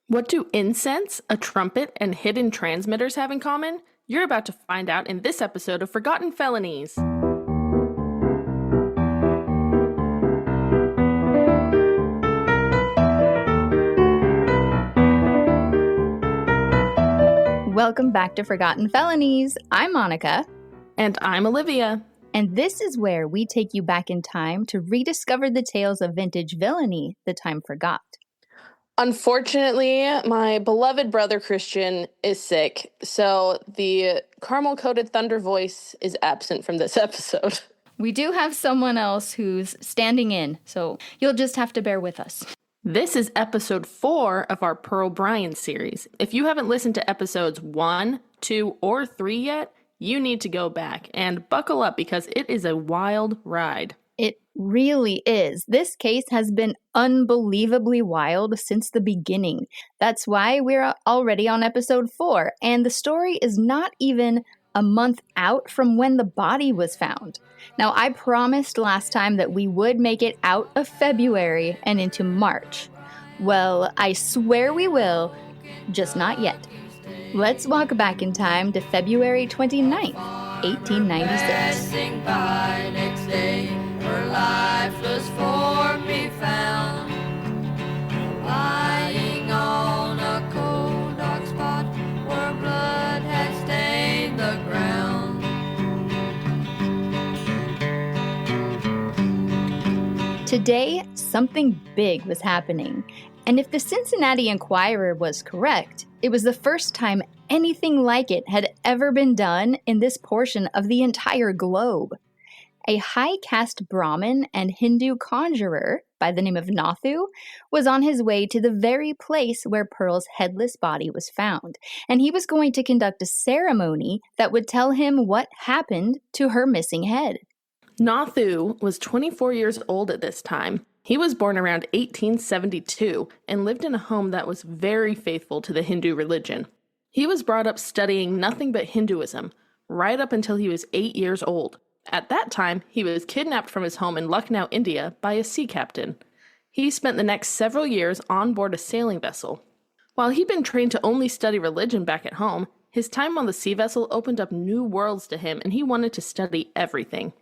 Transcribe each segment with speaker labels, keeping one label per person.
Speaker 1: What do incense, a trumpet, and hidden transmitters have in common? You're about to find out in this episode of Forgotten Felonies.
Speaker 2: Welcome back to Forgotten Felonies. I'm Monica.
Speaker 1: And I'm Olivia.
Speaker 2: And this is where we take you back in time to rediscover the tales of vintage villainy the time forgot.
Speaker 1: Unfortunately, my beloved brother Christian is sick, so the caramel-coated thunder voice is absent from this episode.
Speaker 2: We do have someone else who's standing in, so you'll just have to bear with us.
Speaker 1: This is episode 4 of our Pearl Bryan series. If you haven't listened to episodes 1, 2, or 3 yet, you need to go back and buckle up because it is a wild ride.
Speaker 2: It really is. This case has been unbelievably wild since the beginning. That's why we're already on episode 4, and the story is not even a month out from when the body was found. Now, I promised last time that we would make it out of February and into March. Well, I swear we will, just not yet. Let's walk back in time to February 29th, 1896.
Speaker 3: Her lifeless form be found, lying on a cold dark spot where blood had stained the ground.
Speaker 2: Today, something big was happening, and if the Cincinnati Enquirer was correct, it was the first time anything like it had ever been done in this portion of the entire globe. A high-caste Brahmin and Hindu conjurer by the name of Nathu was on his way to the very place where Pearl's headless body was found, and he was going to conduct a ceremony that would tell him what happened to her missing head.
Speaker 1: Nathu was 24 years old at this time. He was born around 1872 and lived in a home that was very faithful to the Hindu religion. He was brought up studying nothing but Hinduism, right up until he was 8 years old. At that time, he was kidnapped from his home in Lucknow, India, by a sea captain. He spent the next several years on board a sailing vessel. While he'd been trained to only study religion back at home, his time on the sea vessel opened up new worlds to him, and he wanted to study everything.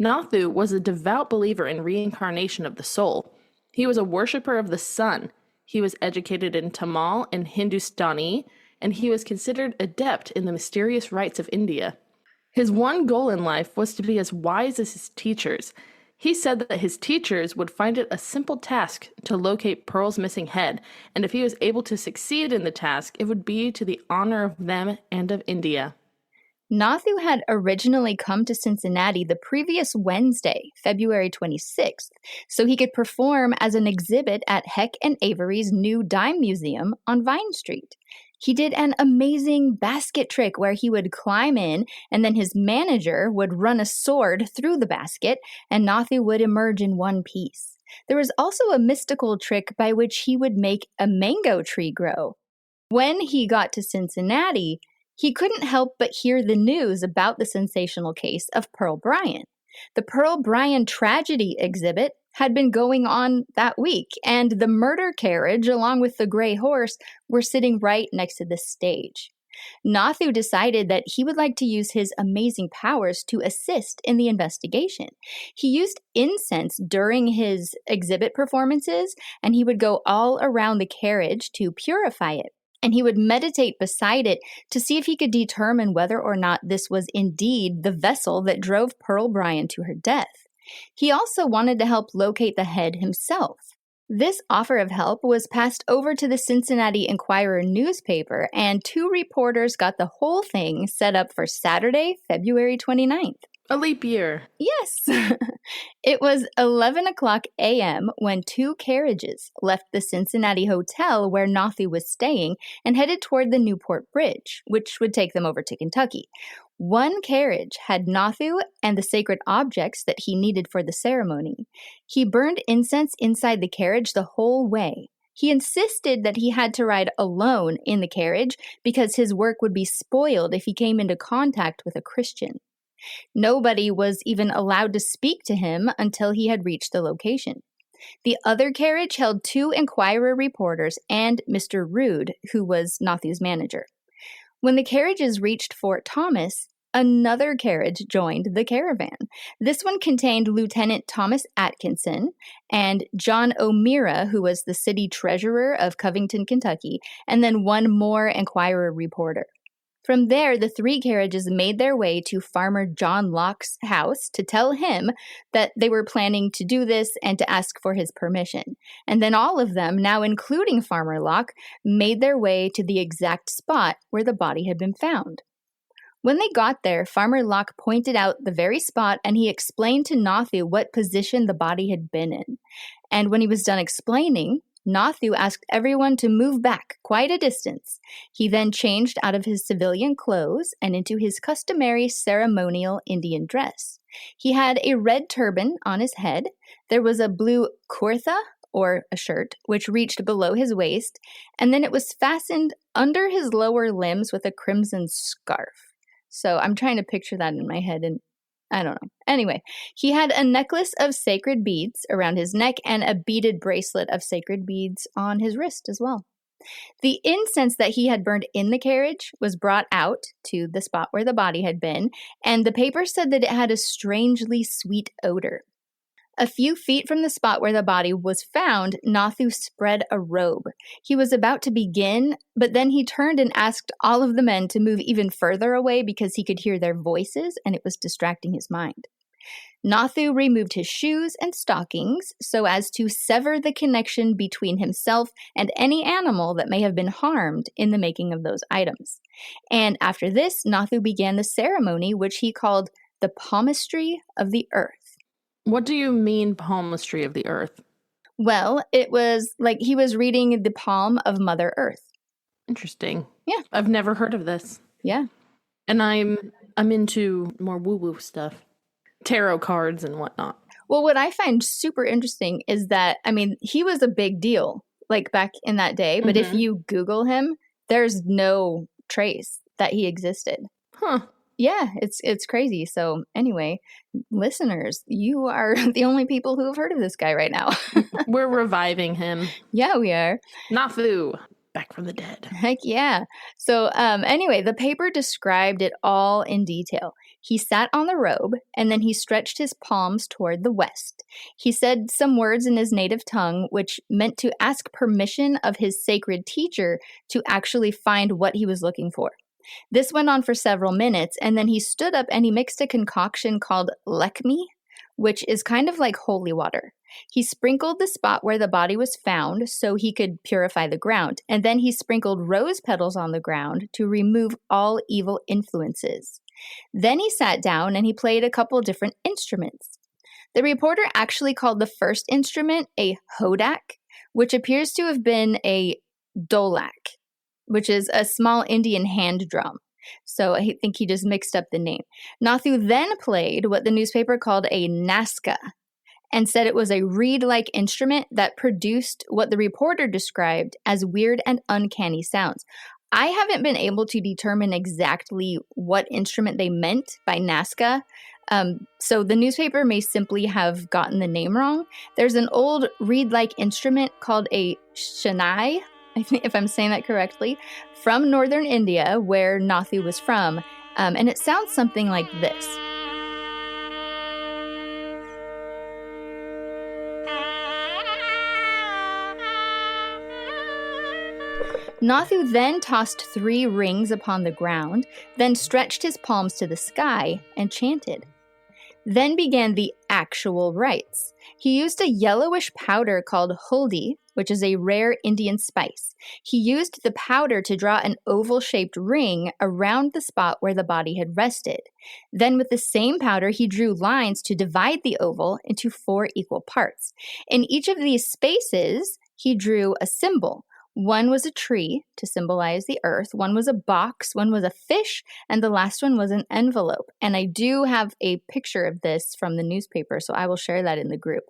Speaker 1: Nathu was a devout believer in reincarnation of the soul. He was a worshiper of the sun. He was educated in Tamil and Hindustani, and he was considered adept in the mysterious rites of India. His one goal in life was to be as wise as his teachers. He said that his teachers would find it a simple task to locate Pearl's missing head, and if he was able to succeed in the task, it would be to the honor of them and of India.
Speaker 2: Nathu had originally come to Cincinnati the previous Wednesday, February 26th, so he could perform as an exhibit at Heck and Avery's new dime museum on Vine Street. He did an amazing basket trick where he would climb in, and then his manager would run a sword through the basket, and Nathu would emerge in one piece. There was also a mystical trick by which he would make a mango tree grow. When he got to Cincinnati, he couldn't help but hear the news about the sensational case of Pearl Bryan. The Pearl Bryan tragedy exhibit had been going on that week, and the murder carriage, along with the gray horse, were sitting right next to the stage. Nathu decided that he would like to use his amazing powers to assist in the investigation. He used incense during his exhibit performances, and he would go all around the carriage to purify it. And he would meditate beside it to see if he could determine whether or not this was indeed the vessel that drove Pearl Bryan to her death. He also wanted to help locate the head himself. This offer of help was passed over to the Cincinnati Enquirer newspaper, and 2 reporters got the whole thing set up for Saturday, February 29th.
Speaker 1: A leap year.
Speaker 2: Yes. It was 11 o'clock a.m. when 2 carriages left the Cincinnati hotel where Nathu was staying and headed toward the Newport Bridge, which would take them over to Kentucky. One carriage had Nathu and the sacred objects that he needed for the ceremony. He burned incense inside the carriage the whole way. He insisted that he had to ride alone in the carriage because his work would be spoiled if he came into contact with a Christian. Nobody was even allowed to speak to him until he had reached the location. The other carriage held 2 Enquirer reporters and Mr. Rood, who was Nathew's manager. When the carriages reached Fort Thomas, another carriage joined the caravan. This one contained Lieutenant Thomas Atkinson and John O'Meara, who was the city treasurer of Covington, Kentucky, and then one more Enquirer reporter. From there, the 3 carriages made their way to Farmer John Locke's house to tell him that they were planning to do this and to ask for his permission. And then all of them, now including Farmer Locke, made their way to the exact spot where the body had been found. When they got there, Farmer Locke pointed out the very spot and he explained to Nathoo what position the body had been in. And when he was done explaining, Nathoo asked everyone to move back quite a distance. He then changed out of his civilian clothes and into his customary ceremonial Indian dress. He had a red turban on his head. There was a blue kurta, or a shirt, which reached below his waist, and then it was fastened under his lower limbs with a crimson scarf. So I'm trying to picture that in my head, and I don't know. Anyway, he had a necklace of sacred beads around his neck and a beaded bracelet of sacred beads on his wrist as well. The incense that he had burned in the carriage was brought out to the spot where the body had been, and the paper said that it had a strangely sweet odor. A few feet from the spot where the body was found, Nathoo spread a robe. He was about to begin, but then he turned and asked all of the men to move even further away because he could hear their voices and it was distracting his mind. Nathoo removed his shoes and stockings so as to sever the connection between himself and any animal that may have been harmed in the making of those items. And after this, Nathoo began the ceremony, which he called the palmistry of the earth.
Speaker 1: What do you mean, palmistry of the earth?
Speaker 2: Well, it was like he was reading the palm of Mother Earth.
Speaker 1: Interesting.
Speaker 2: Yeah.
Speaker 1: I've never heard of this.
Speaker 2: Yeah.
Speaker 1: And I'm into more woo-woo stuff. Tarot cards and whatnot.
Speaker 2: Well, what I find super interesting is that, I mean, he was a big deal, like back in that day. But if you Google him, there's no trace that he existed.
Speaker 1: Huh.
Speaker 2: Yeah, it's crazy. So anyway, listeners, you are the only people who have heard of this guy right now.
Speaker 1: We're reviving him.
Speaker 2: Yeah, we are.
Speaker 1: Nathoo, back from the dead.
Speaker 2: Heck yeah. So anyway, the paper described it all in detail. He sat on the robe, and then he stretched his palms toward the west. He said some words in his native tongue, which meant to ask permission of his sacred teacher to actually find what he was looking for. This went on for several minutes, and then he stood up and he mixed a concoction called lekmi, which is kind of like holy water. He sprinkled the spot where the body was found so he could purify the ground, and then he sprinkled rose petals on the ground to remove all evil influences. Then he sat down and he played a couple different instruments. The reporter actually called the first instrument a hodak, which appears to have been a dolak, which is a small Indian hand drum. So I think he just mixed up the name. Nathoo then played what the newspaper called a naska and said it was a reed-like instrument that produced what the reporter described as weird and uncanny sounds. I haven't been able to determine exactly what instrument they meant by naska, so the newspaper may simply have gotten the name wrong. There's an old reed-like instrument called a shanai, I think, if I'm saying that correctly, from northern India, where Nathoo was from, and it sounds something like this. Nathoo then tossed 3 rings upon the ground, then stretched his palms to the sky and chanted. Then began the actual rites. He used a yellowish powder called huldi, which is a rare Indian spice. He used the powder to draw an oval-shaped ring around the spot where the body had rested. Then with the same powder, he drew lines to divide the oval into 4 equal parts. In each of these spaces, he drew a symbol. One was a tree to symbolize the earth, one was a box, one was a fish, and the last one was an envelope. And I do have a picture of this from the newspaper, so I will share that in the group.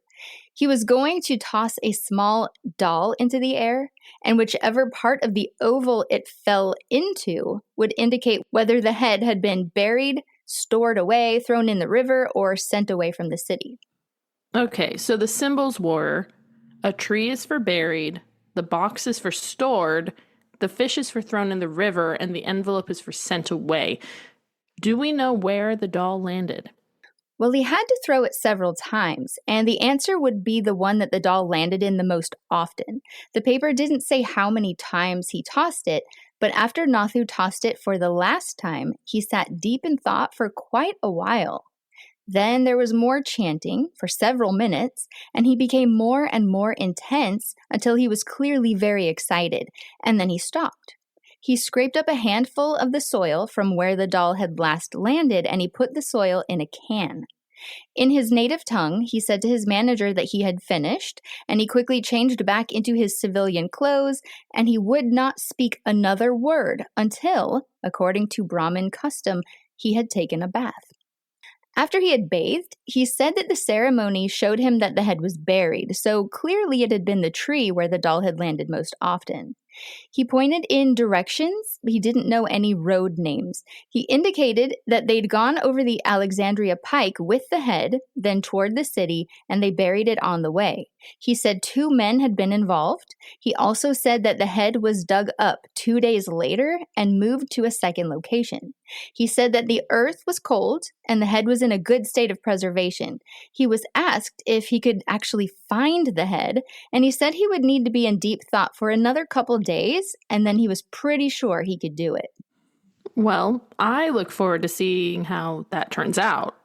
Speaker 2: He was going to toss a small doll into the air, and whichever part of the oval it fell into would indicate whether the head had been buried, stored away, thrown in the river, or sent away from the city.
Speaker 1: Okay, so the symbols were A tree is for buried, the box is for stored, the fish is for thrown in the river, and the envelope is for sent away. Do we know where the doll landed?
Speaker 2: Well, he had to throw it several times, and the answer would be the one that the doll landed in the most often. The paper didn't say how many times he tossed it, but after Nathu tossed it for the last time, he sat deep in thought for quite a while. Then there was more chanting for several minutes, and he became more and more intense until he was clearly very excited, and then he stopped. He scraped up a handful of the soil from where the doll had last landed, and he put the soil in a can. In his native tongue, he said to his manager that he had finished, and he quickly changed back into his civilian clothes, and he would not speak another word until, according to Brahmin custom, he had taken a bath. After he had bathed, he said that the ceremony showed him that the head was buried, so clearly it had been the tree where the doll had landed most often. He pointed in directions, but he didn't know any road names. He indicated that they'd gone over the Alexandria Pike with the head, then toward the city, and they buried it on the way. He said 2 men had been involved. He also said that the head was dug up 2 days later and moved to a second location. He said that the earth was cold and the head was in a good state of preservation. He was asked if he could actually find the head, and he said he would need to be in deep thought for another couple days, and then he was pretty sure he could do it.
Speaker 1: Well, I look forward to seeing how that turns out.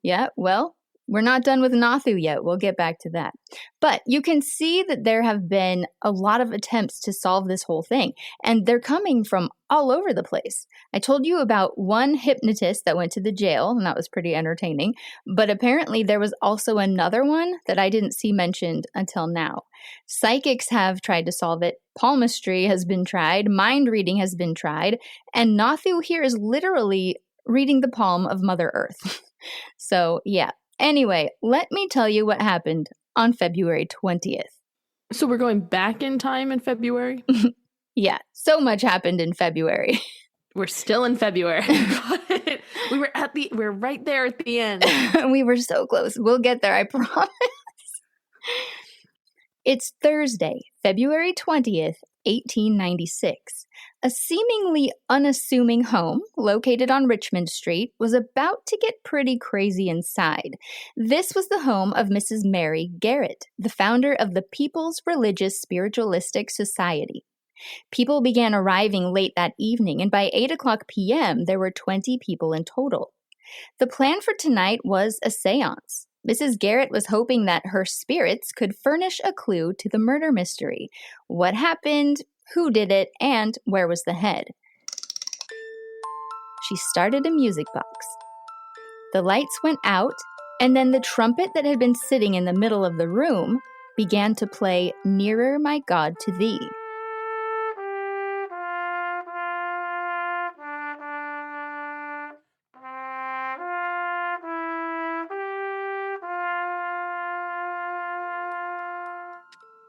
Speaker 2: Yeah, well, we're not done with Nathu yet. We'll get back to that. But you can see that there have been a lot of attempts to solve this whole thing, and they're coming from all over the place. I told you about one hypnotist that went to the jail, and that was pretty entertaining. But apparently there was also another one that I didn't see mentioned until now. Psychics have tried to solve it. Palmistry has been tried. Mind reading has been tried. And Nathu here is literally reading the palm of Mother Earth. So, yeah. Anyway, let me tell you what happened on February 20th.
Speaker 1: So we're going back in time in February?
Speaker 2: Yeah, so much happened in February.
Speaker 1: We're still in February. We're right there at the end.
Speaker 2: We were so close. We'll get there, I promise. It's Thursday, February 20th, 1896. A seemingly unassuming home located on Richmond Street was about to get pretty crazy inside. This was the home of Mrs. Mary Garrett, the founder of the People's Religious Spiritualistic Society. People began arriving late that evening, and by 8 o'clock p.m., there were 20 people in total. The plan for tonight was a séance. Mrs. Garrett was hoping that her spirits could furnish a clue to the murder mystery. What happened, who did it, and where was the head? She started a music box. The lights went out, and then the trumpet that had been sitting in the middle of the room began to play "Nearer, My God, to Thee."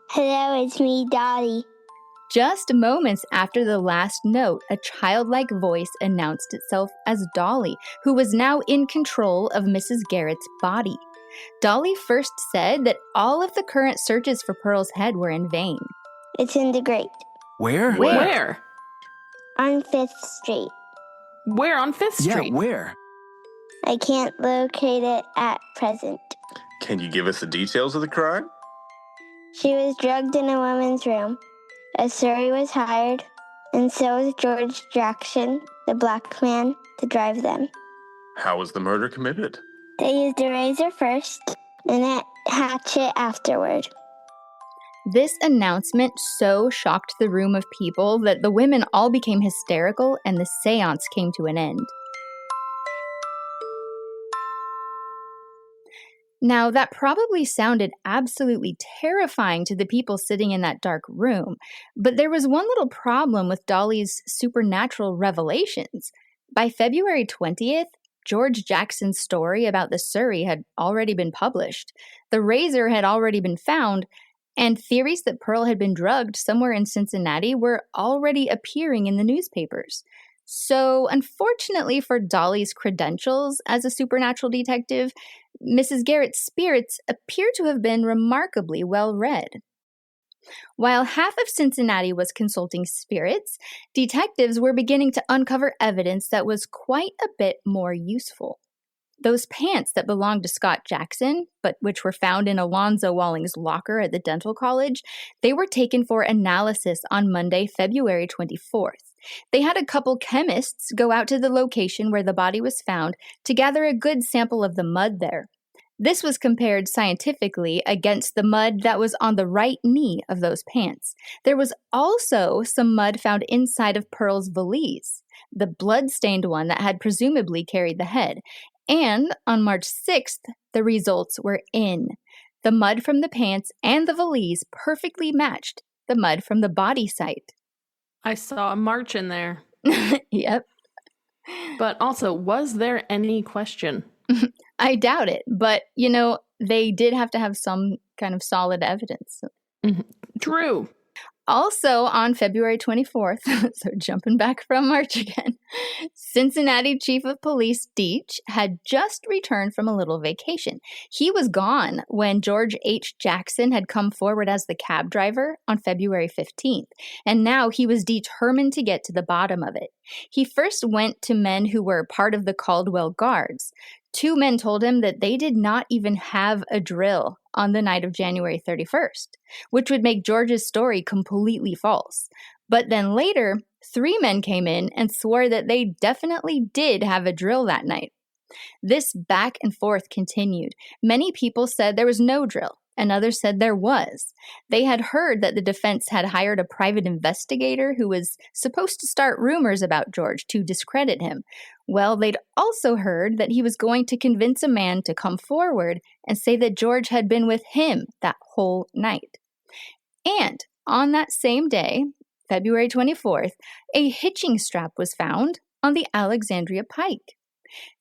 Speaker 4: Hello, it's me, Dottie.
Speaker 2: Just moments after the last note, a childlike voice announced itself as Dolly, who was now in control of Mrs. Garrett's body. Dolly first said that all of the current searches for Pearl's head were in vain.
Speaker 4: It's in the grate.
Speaker 5: Where?
Speaker 1: Where?
Speaker 4: On 5th Street.
Speaker 1: Where on 5th Street?
Speaker 5: Yeah, where?
Speaker 4: I can't locate it at present.
Speaker 6: Can you give us the details of the crime?
Speaker 4: She was drugged in a woman's room. A surrey was hired, and so was George Jackson, the black man, to drive them.
Speaker 6: How was the murder committed?
Speaker 4: They used a razor first and a hatchet afterward.
Speaker 2: This announcement so shocked the room of people that the women all became hysterical and the séance came to an end. Now, that probably sounded absolutely terrifying to the people sitting in that dark room, but there was one little problem with Dolly's supernatural revelations. By February 20th, George Jackson's story about the Surrey had already been published. The razor had already been found, and theories that Pearl had been drugged somewhere in Cincinnati were already appearing in the newspapers. So, unfortunately for Dolly's credentials as a supernatural detective, Mrs. Garrett's spirits appear to have been remarkably well read. While half of Cincinnati was consulting spirits, detectives were beginning to uncover evidence that was quite a bit more useful. Those pants that belonged to Scott Jackson, but which were found in Alonzo Walling's locker at the dental college, they were taken for analysis on Monday, February 24th. They had a couple chemists go out to the location where the body was found to gather a good sample of the mud there. This was compared scientifically against the mud that was on the right knee of those pants. There was also some mud found inside of Pearl's valise, the blood-stained one that had presumably carried the head. And on March 6th, the results were in. The mud from the pants and the valise perfectly matched the mud from the body site.
Speaker 1: I saw a march in there.
Speaker 2: Yep.
Speaker 1: But also, was there any question?
Speaker 2: I doubt it, but, they did have to have some kind of solid evidence.
Speaker 1: True.
Speaker 2: Also, on February 24th, so jumping back from March again, Cincinnati Chief of Police Deitch had just returned from a little vacation. He was gone when George H. Jackson had come forward as the cab driver on February 15th, and now he was determined to get to the bottom of it. He first went to men who were part of the Caldwell Guards. 2 men told him that they did not even have a drill on the night of January 31st, which would make George's story completely false. But then later, 3 men came in and swore that they definitely did have a drill that night. This back and forth continued. Many people said there was no drill, and others said there was. They had heard that the defense had hired a private investigator who was supposed to start rumors about George to discredit him. Well, they'd also heard that he was going to convince a man to come forward and say that George had been with him that whole night. And on that same day, February 24th, a hitching strap was found on the Alexandria Pike.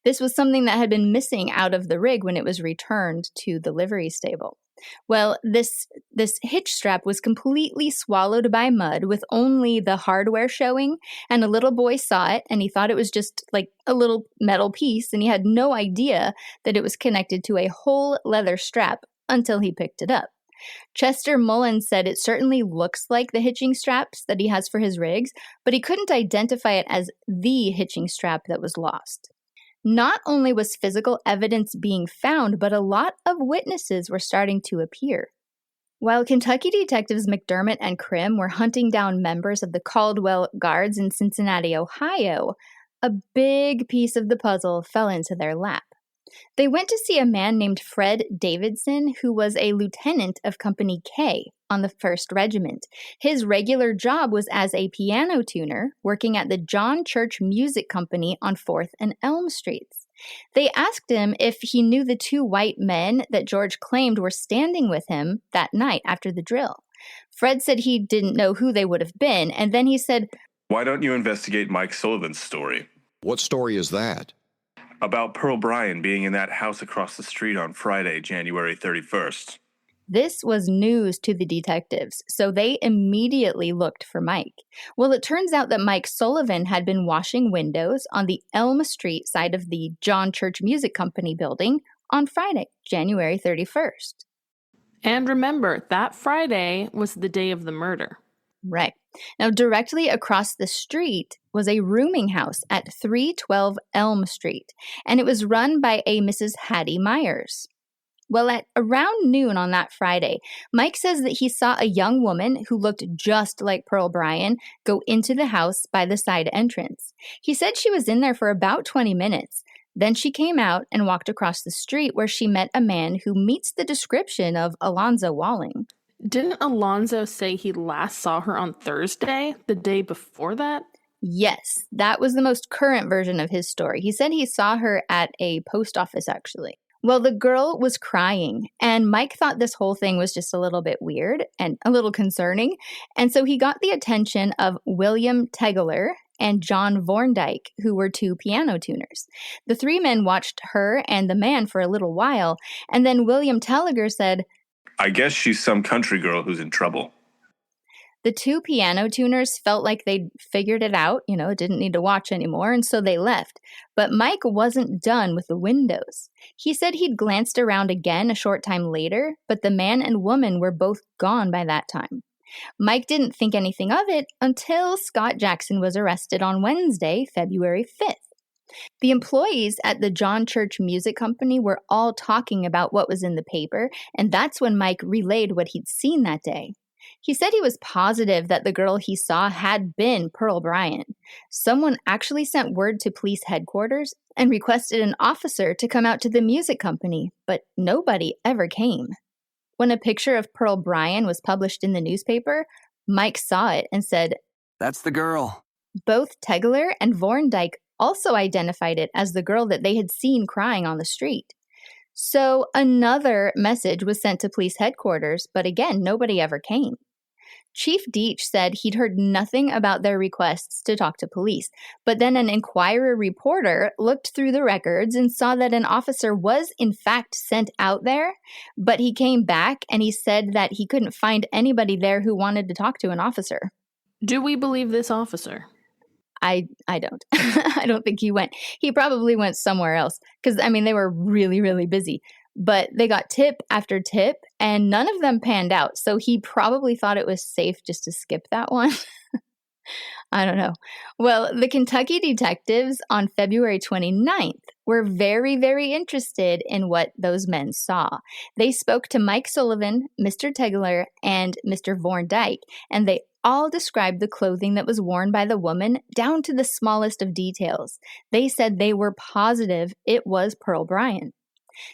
Speaker 2: This was something that had been missing out of the rig when it was returned to the livery stable. Well, this hitch strap was completely swallowed by mud with only the hardware showing, and a little boy saw it and he thought it was just like a little metal piece, and he had no idea that it was connected to a whole leather strap until he picked it up. Chester Mullins said it certainly looks like the hitching straps that he has for his rigs, but he couldn't identify it as the hitching strap that was lost. Not only was physical evidence being found, but a lot of witnesses were starting to appear. While Kentucky detectives McDermott and Krim were hunting down members of the Caldwell Guards in Cincinnati, Ohio, a big piece of the puzzle fell into their lap. They went to see a man named Fred Davidson, who was a lieutenant of Company K on the 1st Regiment. His regular job was as a piano tuner, working at the John Church Music Company on 4th and Elm Streets. They asked him if he knew the 2 white men that George claimed were standing with him that night after the drill. Fred said he didn't know who they would have been, and then he said,
Speaker 6: Why don't you investigate Mike Sullivan's story?
Speaker 5: What story is that?
Speaker 6: About Pearl Bryan being in that house across the street on Friday, January 31st.
Speaker 2: This was news to the detectives, so they immediately looked for Mike. Well, it turns out that Mike Sullivan had been washing windows on the Elm Street side of the John Church Music Company building on Friday, January 31st.
Speaker 1: And remember, that Friday was the day of the murder.
Speaker 2: Right. Now, directly across the street was a rooming house at 312 Elm Street, and it was run by a Mrs. Hattie Myers. Well, at around noon on that Friday, Mike says that he saw a young woman who looked just like Pearl Bryan go into the house by the side entrance. He said she was in there for about 20 minutes. Then she came out and walked across the street where she met a man who meets the description of Alonzo Walling.
Speaker 1: Didn't Alonzo say he last saw her on Thursday, the day before that?
Speaker 2: Yes, that was the most current version of his story. He said he saw her at a post office, actually. Well, the girl was crying, and Mike thought this whole thing was just a little bit weird and a little concerning, and so he got the attention of William Tegeler and John Vorndike, who were 2 piano tuners. The 3 men watched her and the man for a little while, and then William Tegeler said,
Speaker 6: I guess she's some country girl who's in trouble.
Speaker 2: The two piano tuners felt like they'd figured it out, didn't need to watch anymore, and so they left. But Mike wasn't done with the windows. He said he'd glanced around again a short time later, but the man and woman were both gone by that time. Mike didn't think anything of it until Scott Jackson was arrested on Wednesday, February 5th. The employees at the John Church Music Company were all talking about what was in the paper, and that's when Mike relayed what he'd seen that day. He said he was positive that the girl he saw had been Pearl Bryan. Someone actually sent word to police headquarters and requested an officer to come out to the music company, but nobody ever came. When a picture of Pearl Bryan was published in the newspaper, Mike saw it and said,
Speaker 5: "That's the girl."
Speaker 2: Both Tegler and Vorndijk also identified it as the girl that they had seen crying on the street. So another message was sent to police headquarters, but again, nobody ever came. Chief Deitch said he'd heard nothing about their requests to talk to police, but then an Inquirer reporter looked through the records and saw that an officer was in fact sent out there, but he came back and he said that he couldn't find anybody there who wanted to talk to an officer.
Speaker 1: Do we believe this officer?
Speaker 2: I don't. I don't think he went. He probably went somewhere else because, they were really, really busy. But they got tip after tip, and none of them panned out. So he probably thought it was safe just to skip that one. I don't know. Well, the Kentucky detectives on February 29th were very, very interested in what those men saw. They spoke to Mike Sullivan, Mr. Tegler, and Mr. Vorndijk, and they all described the clothing that was worn by the woman down to the smallest of details. They said they were positive it was Pearl Bryan.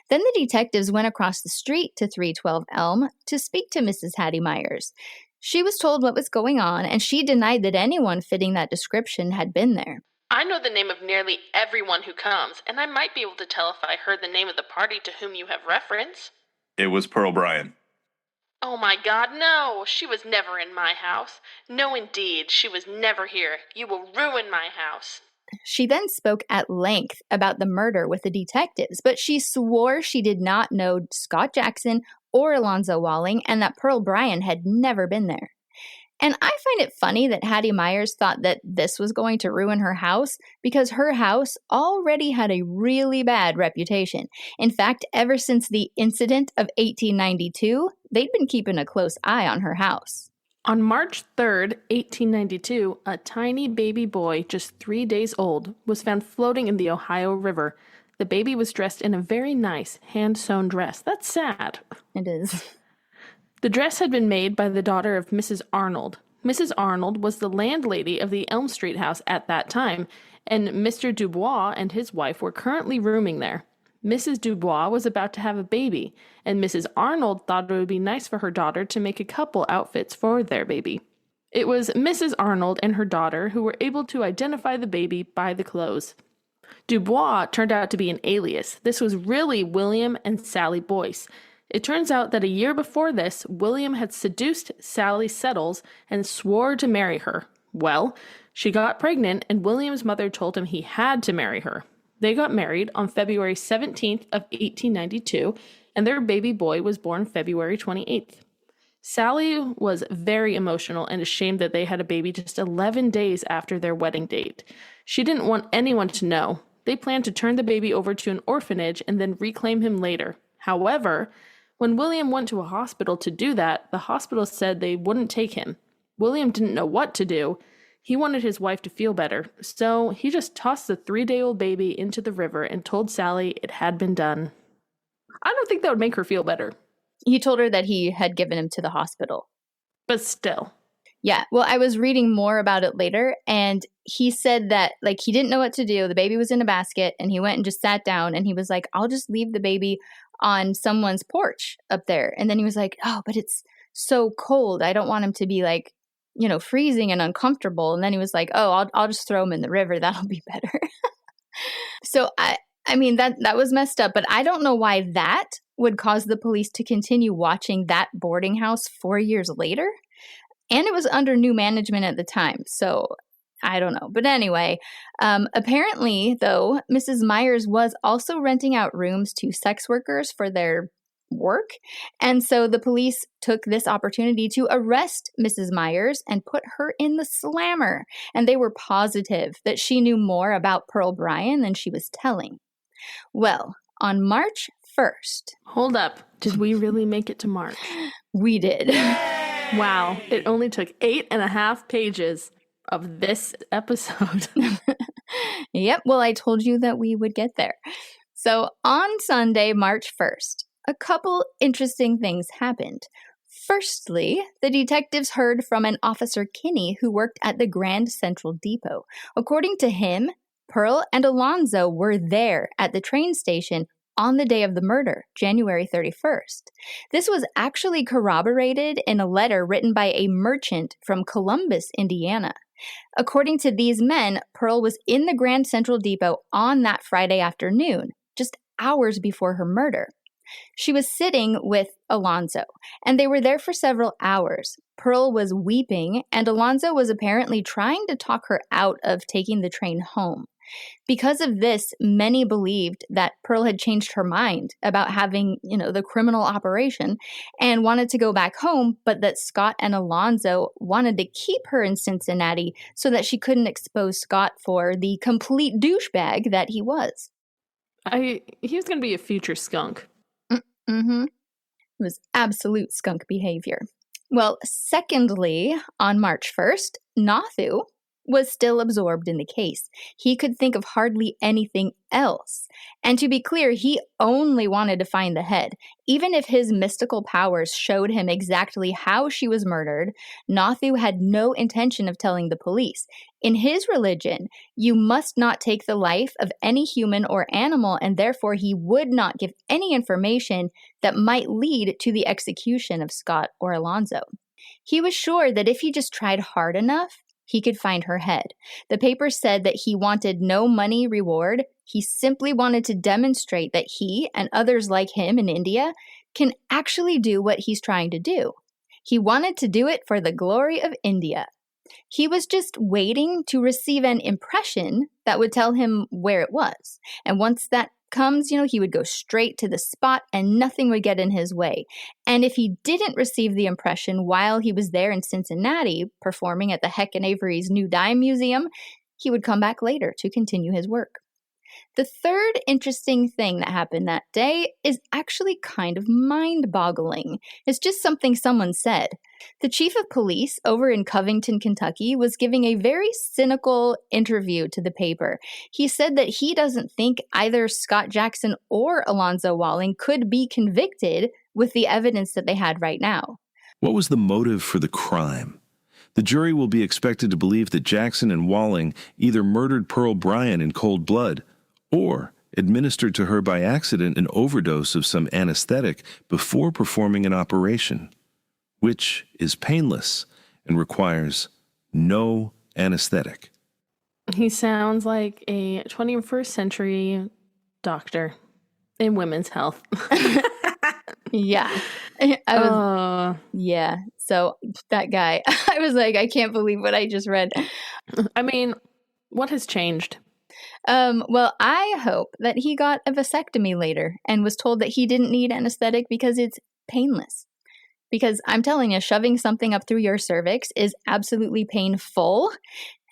Speaker 2: Then the detectives went across the street to 312 Elm to speak to Mrs. Hattie Myers. She was told what was going on, and she denied that anyone fitting that description had been there.
Speaker 1: I know the name of nearly everyone who comes, and I might be able to tell if I heard the name of the party to whom you have reference.
Speaker 6: It was Pearl Bryan.
Speaker 1: Oh my God, no! She was never in my house. No, indeed, she was never here. You will ruin my house.
Speaker 2: She then spoke at length about the murder with the detectives, but she swore she did not know Scott Jackson or Alonzo Walling and that Pearl Bryan had never been there. And I find it funny that Hattie Myers thought that this was going to ruin her house because her house already had a really bad reputation. In fact, ever since the incident of 1892, they'd been keeping a close eye on her house.
Speaker 1: On March 3rd, 1892, a tiny baby boy, just 3 days old, was found floating in the Ohio River. The baby was dressed in a very nice hand-sewn dress. That's sad.
Speaker 2: It is.
Speaker 1: The dress had been made by the daughter of Mrs. Arnold. Mrs. Arnold was the landlady of the Elm Street house at that time, and Mr. Dubois and his wife were currently rooming there. Mrs. Dubois was about to have a baby, and Mrs. Arnold thought it would be nice for her daughter to make a couple outfits for their baby. It was Mrs. Arnold and her daughter who were able to identify the baby by the clothes. Dubois turned out to be an alias. This was really William and Sally Boyce. It turns out that a year before this, William had seduced Sally Settles and swore to marry her. Well, she got pregnant, and William's mother told him he had to marry her. They got married on February 17th of 1892, and their baby boy was born February 28th. Sally was very emotional and ashamed that they had a baby just 11 days after their wedding date. She didn't want anyone to know. They planned to turn the baby over to an orphanage and then reclaim him later. However, when William went to a hospital to do that, the hospital said they wouldn't take him. William didn't know what to do. He wanted his wife to feel better, so he just tossed the 3-day-old baby into the river and told Sally it had been done. I don't think that would make her feel better.
Speaker 2: He told her that he had given him to the hospital.
Speaker 1: But still.
Speaker 2: Yeah, well, I was reading more about it later, and he said that, he didn't know what to do. The baby was in a basket, and he went and just sat down, and he was like, I'll just leave the baby on someone's porch up there. And then he was like, oh, but it's so cold. I don't want him to be freezing and uncomfortable. And then he was like, oh, I'll just throw him in the river. That'll be better. So I mean, that was messed up, but I don't know why that would cause the police to continue watching that boarding house 4 years later. And it was under new management at the time. So I don't know. But anyway, apparently, though, Mrs. Myers was also renting out rooms to sex workers for their work. And so the police took this opportunity to arrest Mrs. Myers and put her in the slammer. And they were positive that she knew more about Pearl Bryan than she was telling. Well, on March 1st.
Speaker 1: Hold up. Did we really make it to March?
Speaker 2: We did.
Speaker 1: Wow. It only took 8.5 pages of this episode.
Speaker 2: Yep. Well, I told you that we would get there. So on Sunday, March 1st, a couple interesting things happened. Firstly, the detectives heard from an Officer Kinney who worked at the Grand Central Depot. According to him, Pearl and Alonzo were there at the train station on the day of the murder, January 31st. This was actually corroborated in a letter written by a merchant from Columbus, Indiana. According to these men, Pearl was in the Grand Central Depot on that Friday afternoon, just hours before her murder. She was sitting with Alonzo, and they were there for several hours. Pearl was weeping, and Alonzo was apparently trying to talk her out of taking the train home. Because of this, many believed that Pearl had changed her mind about having, the criminal operation and wanted to go back home, but that Scott and Alonzo wanted to keep her in Cincinnati so that she couldn't expose Scott for the complete douchebag that he was.
Speaker 1: He was going to be a future skunk.
Speaker 2: Mm-hmm. It was absolute skunk behavior. Well, secondly, on March 1st, Nathu was still absorbed in the case. He could think of hardly anything else. And to be clear, he only wanted to find the head. Even if his mystical powers showed him exactly how she was murdered, Nathu had no intention of telling the police. In his religion, you must not take the life of any human or animal, and therefore he would not give any information that might lead to the execution of Scott or Alonzo. He was sure that if he just tried hard enough, he could find her head. The paper said that he wanted no money reward. He simply wanted to demonstrate that he and others like him in India can actually do what he's trying to do. He wanted to do it for the glory of India. He was just waiting to receive an impression that would tell him where it was. And once that comes, he would go straight to the spot and nothing would get in his way. And if he didn't receive the impression while he was there in Cincinnati performing at the Heck and Avery's new dime museum, he would come back later to continue his work. The third interesting thing that happened that day is actually kind of mind-boggling. It's just something someone said. The chief of police over in Covington, Kentucky, was giving a very cynical interview to the paper. He said that he doesn't think either Scott Jackson or Alonzo Walling could be convicted with the evidence that they had right now.
Speaker 5: What was the motive for the crime? The jury will be expected to believe that Jackson and Walling either murdered Pearl Bryan in cold blood or administered to her by accident an overdose of some anesthetic before performing an operation, which is painless and requires no anesthetic.
Speaker 1: He sounds like a 21st century doctor in women's health.
Speaker 2: Yeah. Yeah. So that guy, I was like, I can't believe what I just read.
Speaker 1: I mean, what has changed?
Speaker 2: Well, I hope that he got a vasectomy later and was told that he didn't need anesthetic because it's painless. Because I'm telling you, shoving something up through your cervix is absolutely painful.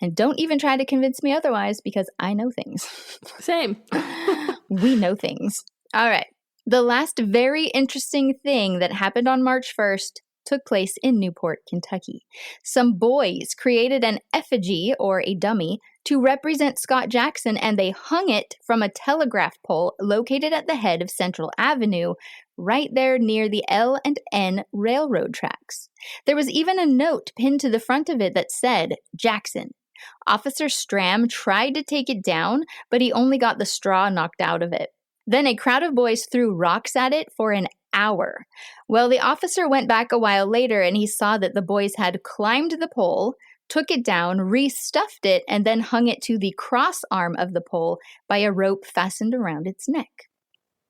Speaker 2: And don't even try to convince me otherwise because I know things.
Speaker 1: Same.
Speaker 2: We know things. All right. The last very interesting thing that happened on March 1st took place in Newport, Kentucky. Some boys created an effigy, or a dummy, to represent Scott Jackson, and they hung it from a telegraph pole located at the head of Central Avenue, right there near the L&N railroad tracks. There was even a note pinned to the front of it that said, Jackson. Officer Stram tried to take it down, but he only got the straw knocked out of it. Then a crowd of boys threw rocks at it for an hour. Well, the officer went back a while later and he saw that the boys had climbed the pole, took it down, restuffed it, and then hung it to the cross arm of the pole by a rope fastened around its neck.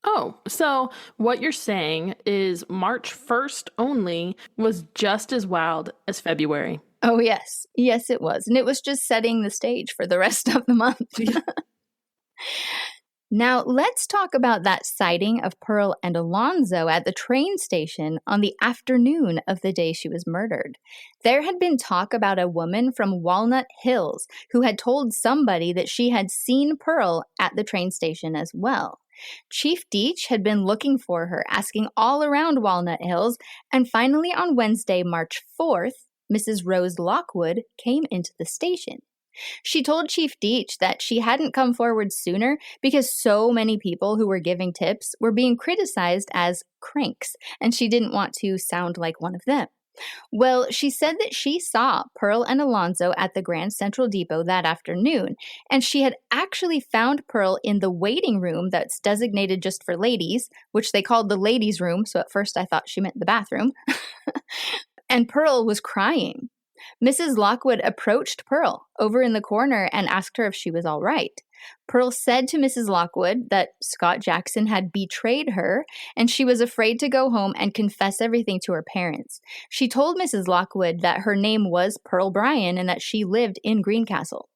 Speaker 1: Oh, so what you're saying is March 1st only was just as wild as February.
Speaker 2: Oh, yes. Yes, it was. And it was just setting the stage for the rest of the month. Now, let's talk about that sighting of Pearl and Alonzo at the train station on the afternoon of the day she was murdered. There had been talk about a woman from Walnut Hills who had told somebody that she had seen Pearl at the train station as well. Chief Deach had been looking for her, asking all around Walnut Hills, and finally on Wednesday, March 4th, Mrs. Rose Lockwood came into the station. She told Chief Deach that she hadn't come forward sooner because so many people who were giving tips were being criticized as cranks, and she didn't want to sound like one of them. Well, she said that she saw Pearl and Alonzo at the Grand Central Depot that afternoon, and she had actually found Pearl in the waiting room that's designated just for ladies, which they called the ladies' room, so at first I thought she meant the bathroom. And Pearl was crying. Mrs. Lockwood approached Pearl over in the corner and asked her if she was all right. Pearl said to Mrs. Lockwood that Scott Jackson had betrayed her, and she was afraid to go home and confess everything to her parents. She told Mrs. Lockwood that her name was Pearl Bryan and that she lived in Greencastle.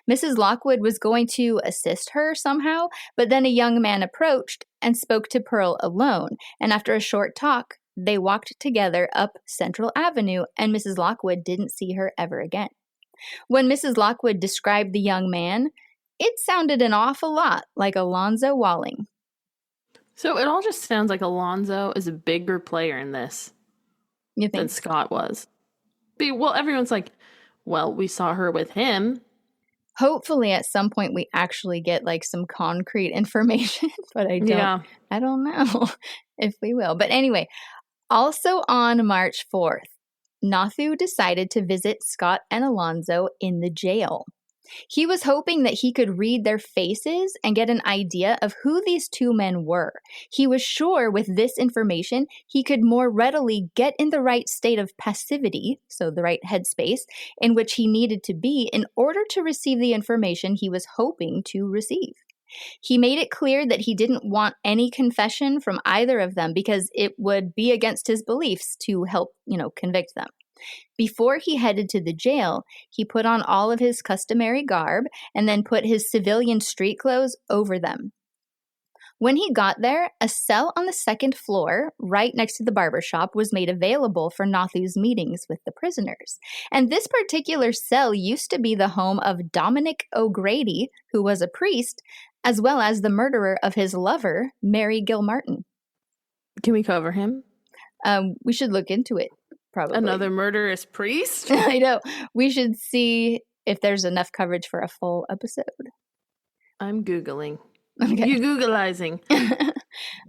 Speaker 2: Mrs. Lockwood was going to assist her somehow, but then a young man approached and spoke to Pearl alone, and after a short talk, they walked together up Central Avenue, and Mrs. Lockwood didn't see her ever again. When Mrs. Lockwood described the young man, it sounded an awful lot like Alonzo Walling.
Speaker 1: So it all just sounds like Alonzo is a bigger player in this than Scott was. Well, everyone's like, well, we saw her with him.
Speaker 2: Hopefully at some point we actually get like some concrete information, but I don't know if we will. But anyway, also on March 4th, Nathu decided to visit Scott and Alonzo in the jail. He was hoping that he could read their faces and get an idea of who these two men were. He was sure with this information, he could more readily get in the right state of passivity, so the right headspace, in which he needed to be in order to receive the information he was hoping to receive. He made it clear that he didn't want any confession from either of them because it would be against his beliefs to help, convict them. Before he headed to the jail, he put on all of his customary garb and then put his civilian street clothes over them. When he got there, a cell on the second floor, right next to the barber shop, was made available for Nathu's meetings with the prisoners. And this particular cell used to be the home of Dominic O'Grady, who was a priest, as well as the murderer of his lover, Mary Gilmartin.
Speaker 1: Can we cover him?
Speaker 2: We should look into it, probably.
Speaker 1: Another murderous priest?
Speaker 2: I know. We should see if there's enough coverage for a full episode.
Speaker 1: I'm Googling.
Speaker 2: Okay.
Speaker 1: You Googleizing.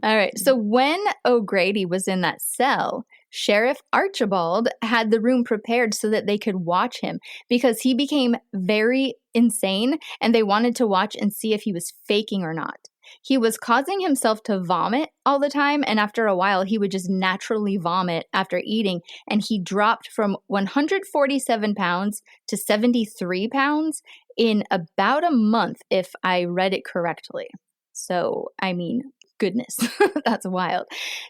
Speaker 2: All right. So when O'Grady was in that cell, Sheriff Archibald had the room prepared so that they could watch him because he became very insane and they wanted to watch and see if he was faking or not. He was causing himself to vomit all the time, and after a while, he would just naturally vomit after eating, and he dropped from 147 pounds to 73 pounds in about a month, if I read it correctly. So, goodness, that's wild.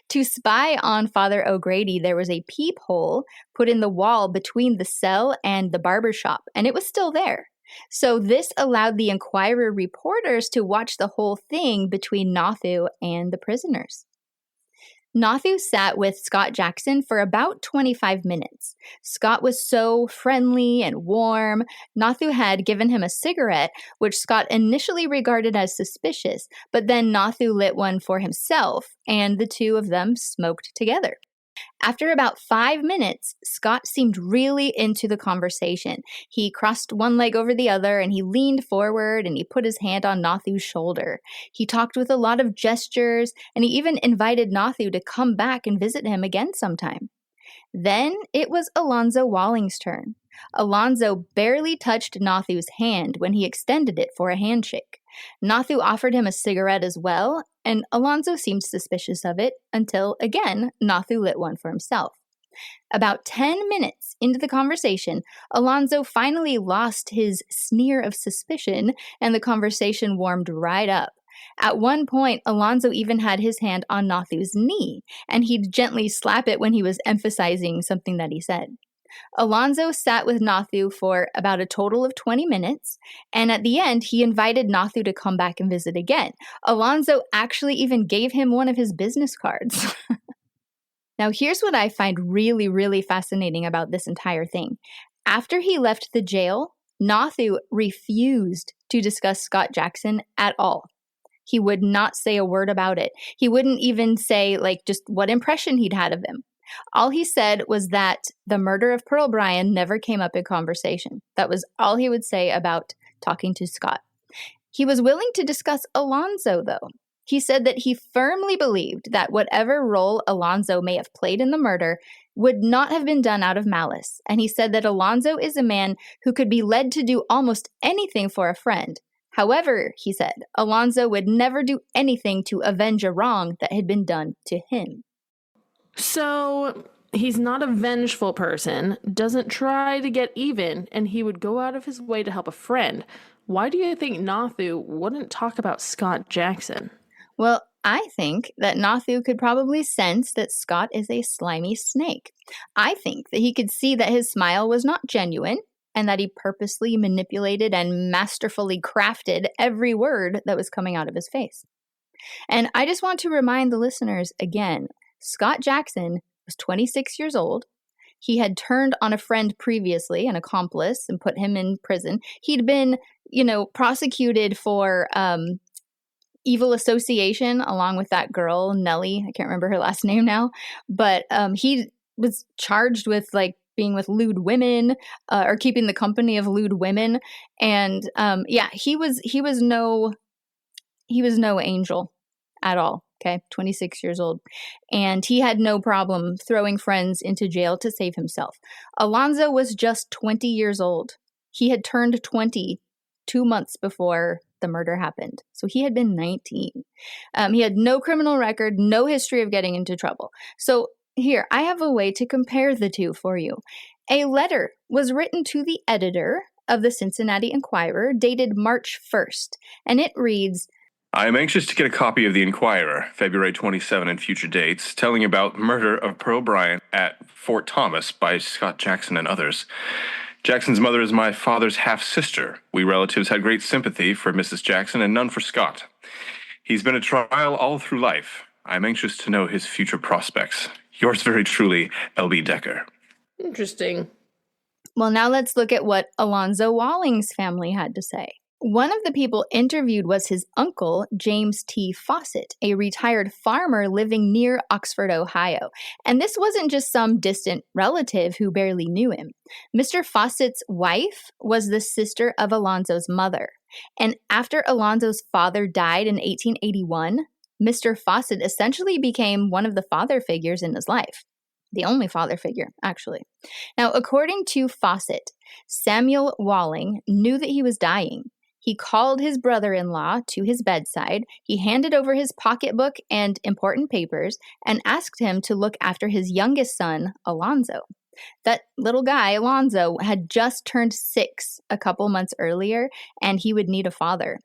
Speaker 2: To spy on Father O'Grady, there was a peephole put in the wall between the cell and the barber shop, and it was still there. So this allowed the Enquirer reporters to watch the whole thing between Nathu and the prisoners. Nathu sat with Scott Jackson for about 25 minutes. Scott was so friendly and warm. Nathu had given him a cigarette, which Scott initially regarded as suspicious, but then Nathu lit one for himself, and the two of them smoked together. After about 5 minutes, Scott seemed really into the conversation. He crossed one leg over the other and he leaned forward and he put his hand on Nathu's shoulder. He talked with a lot of gestures and he even invited Nathu to come back and visit him again sometime. Then it was Alonzo Walling's turn. Alonzo barely touched Nathu's hand when he extended it for a handshake. Nathu offered him a cigarette as well, and Alonzo seemed suspicious of it until, again, Nathu lit one for himself. About 10 minutes into the conversation, Alonzo finally lost his sneer of suspicion, and the conversation warmed right up. At one point, Alonzo even had his hand on Nathu's knee, and he'd gently slap it when he was emphasizing something that he said. Alonzo sat with Nathu for about a total of 20 minutes, and at the end, he invited Nathu to come back and visit again. Alonzo actually even gave him one of his business cards. Now, here's what I find really, really fascinating about this entire thing. After he left the jail, Nathu refused to discuss Scott Jackson at all. He would not say a word about it. He wouldn't even say, just what impression he'd had of him. All he said was that the murder of Pearl Bryan never came up in conversation. That was all he would say about talking to Scott. He was willing to discuss Alonzo, though. He said that he firmly believed that whatever role Alonzo may have played in the murder would not have been done out of malice. And he said that Alonzo is a man who could be led to do almost anything for a friend. However, he said, Alonzo would never do anything to avenge a wrong that had been done to him.
Speaker 1: So he's not a vengeful person, doesn't try to get even, and he would go out of his way to help a friend. Why do you think Nathu wouldn't talk about Scott Jackson?
Speaker 2: Well, I think that Nathu could probably sense that Scott is a slimy snake. I think that he could see that his smile was not genuine and that he purposely manipulated and masterfully crafted every word that was coming out of his face. And I just want to remind the listeners again, Scott Jackson was 26 years old. He had turned on a friend previously, an accomplice, and put him in prison. He'd been, prosecuted for evil association along with that girl, Nellie. I can't remember her last name now. But he was charged with being with lewd women or keeping the company of lewd women. And he was no angel at all. Okay, 26 years old. And he had no problem throwing friends into jail to save himself. Alonzo was just 20 years old. He had turned 20 2 months before the murder happened. So he had been 19. He had no criminal record, no history of getting into trouble. So here, I have a way to compare the two for you. A letter was written to the editor of the Cincinnati Enquirer dated March 1st, and it reads,
Speaker 6: I am anxious to get a copy of the Enquirer, February 27 and future dates, telling about murder of Pearl Bryan at Fort Thomas by Scott Jackson and others. Jackson's mother is my father's half-sister. We relatives had great sympathy for Mrs. Jackson and none for Scott. He's been a trial all through life. I am anxious to know his future prospects. Yours very truly, L.B. Decker.
Speaker 1: Interesting.
Speaker 2: Well, now let's look at what Alonzo Walling's family had to say. One of the people interviewed was his uncle, James T. Fawcett, a retired farmer living near Oxford, Ohio. And this wasn't just some distant relative who barely knew him. Mr. Fawcett's wife was the sister of Alonzo's mother. And after Alonzo's father died in 1881, Mr. Fawcett essentially became one of the father figures in his life. The only father figure, actually. Now, according to Fawcett, Samuel Walling knew that he was dying. He called his brother-in-law to his bedside. He handed over his pocketbook and important papers and asked him to look after his youngest son, Alonzo. That little guy, Alonzo, had just turned 6 a couple months earlier, and he would need a father.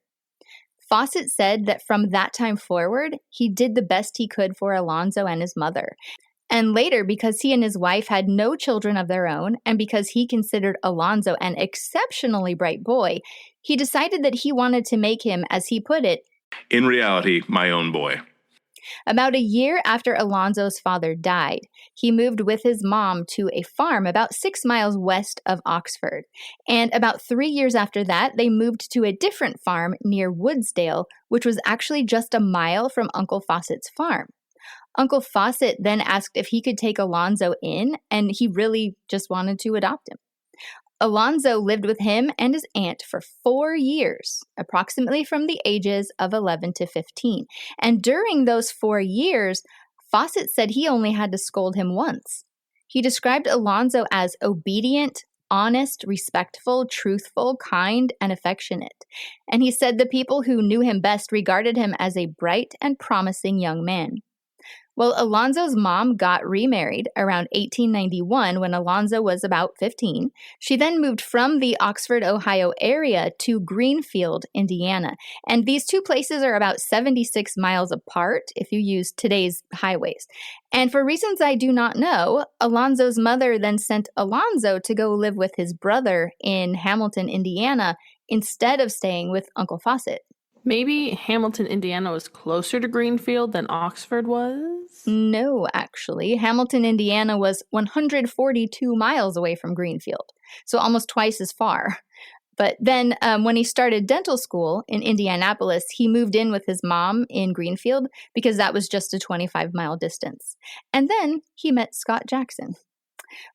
Speaker 2: Fawcett said that from that time forward, he did the best he could for Alonzo and his mother. And later, because he and his wife had no children of their own, and because he considered Alonzo an exceptionally bright boy, he decided that he wanted to make him, as he put it,
Speaker 6: in reality, my own boy.
Speaker 2: About a year after Alonzo's father died, he moved with his mom to a farm about 6 miles west of Oxford. And about 3 years after that, they moved to a different farm near Woodsdale, which was actually just a mile from Uncle Fawcett's farm. Uncle Fawcett then asked if he could take Alonzo in, and he really just wanted to adopt him. Alonzo lived with him and his aunt for 4 years, approximately from the ages of 11 to 15. And during those 4 years, Fawcett said he only had to scold him once. He described Alonzo as obedient, honest, respectful, truthful, kind, and affectionate. And he said the people who knew him best regarded him as a bright and promising young man. Well, Alonzo's mom got remarried around 1891 when Alonzo was about 15. She then moved from the Oxford, Ohio area to Greenfield, Indiana. And these two places are about 76 miles apart if you use today's highways. And for reasons I do not know, Alonzo's mother then sent Alonzo to go live with his brother in Hamilton, Indiana, instead of staying with Uncle Fawcett.
Speaker 1: Maybe Hamilton, Indiana was closer to Greenfield than Oxford was?
Speaker 2: No, actually. Hamilton, Indiana was 142 miles away from Greenfield, so almost twice as far. But then when he started dental school in Indianapolis, he moved in with his mom in Greenfield because that was just a 25-mile distance. And then he met Scott Jackson.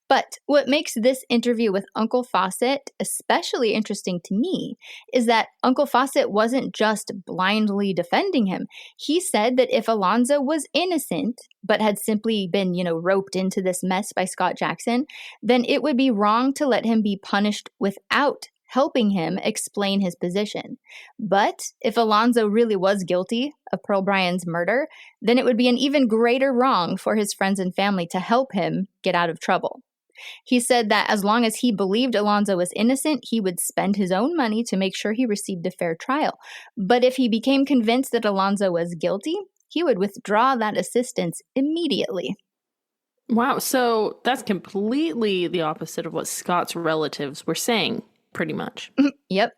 Speaker 2: But what makes this interview with Uncle Fawcett especially interesting to me is that Uncle Fawcett wasn't just blindly defending him. He said that if Alonzo was innocent, but had simply been, roped into this mess by Scott Jackson, then it would be wrong to let him be punished without helping him explain his position. But if Alonzo really was guilty of Pearl Bryan's murder, then it would be an even greater wrong for his friends and family to help him get out of trouble. He said that as long as he believed Alonzo was innocent, he would spend his own money to make sure he received a fair trial. But if he became convinced that Alonzo was guilty, he would withdraw that assistance immediately.
Speaker 1: Wow, so that's completely the opposite of what Scott's relatives were saying. Pretty much.
Speaker 2: Yep.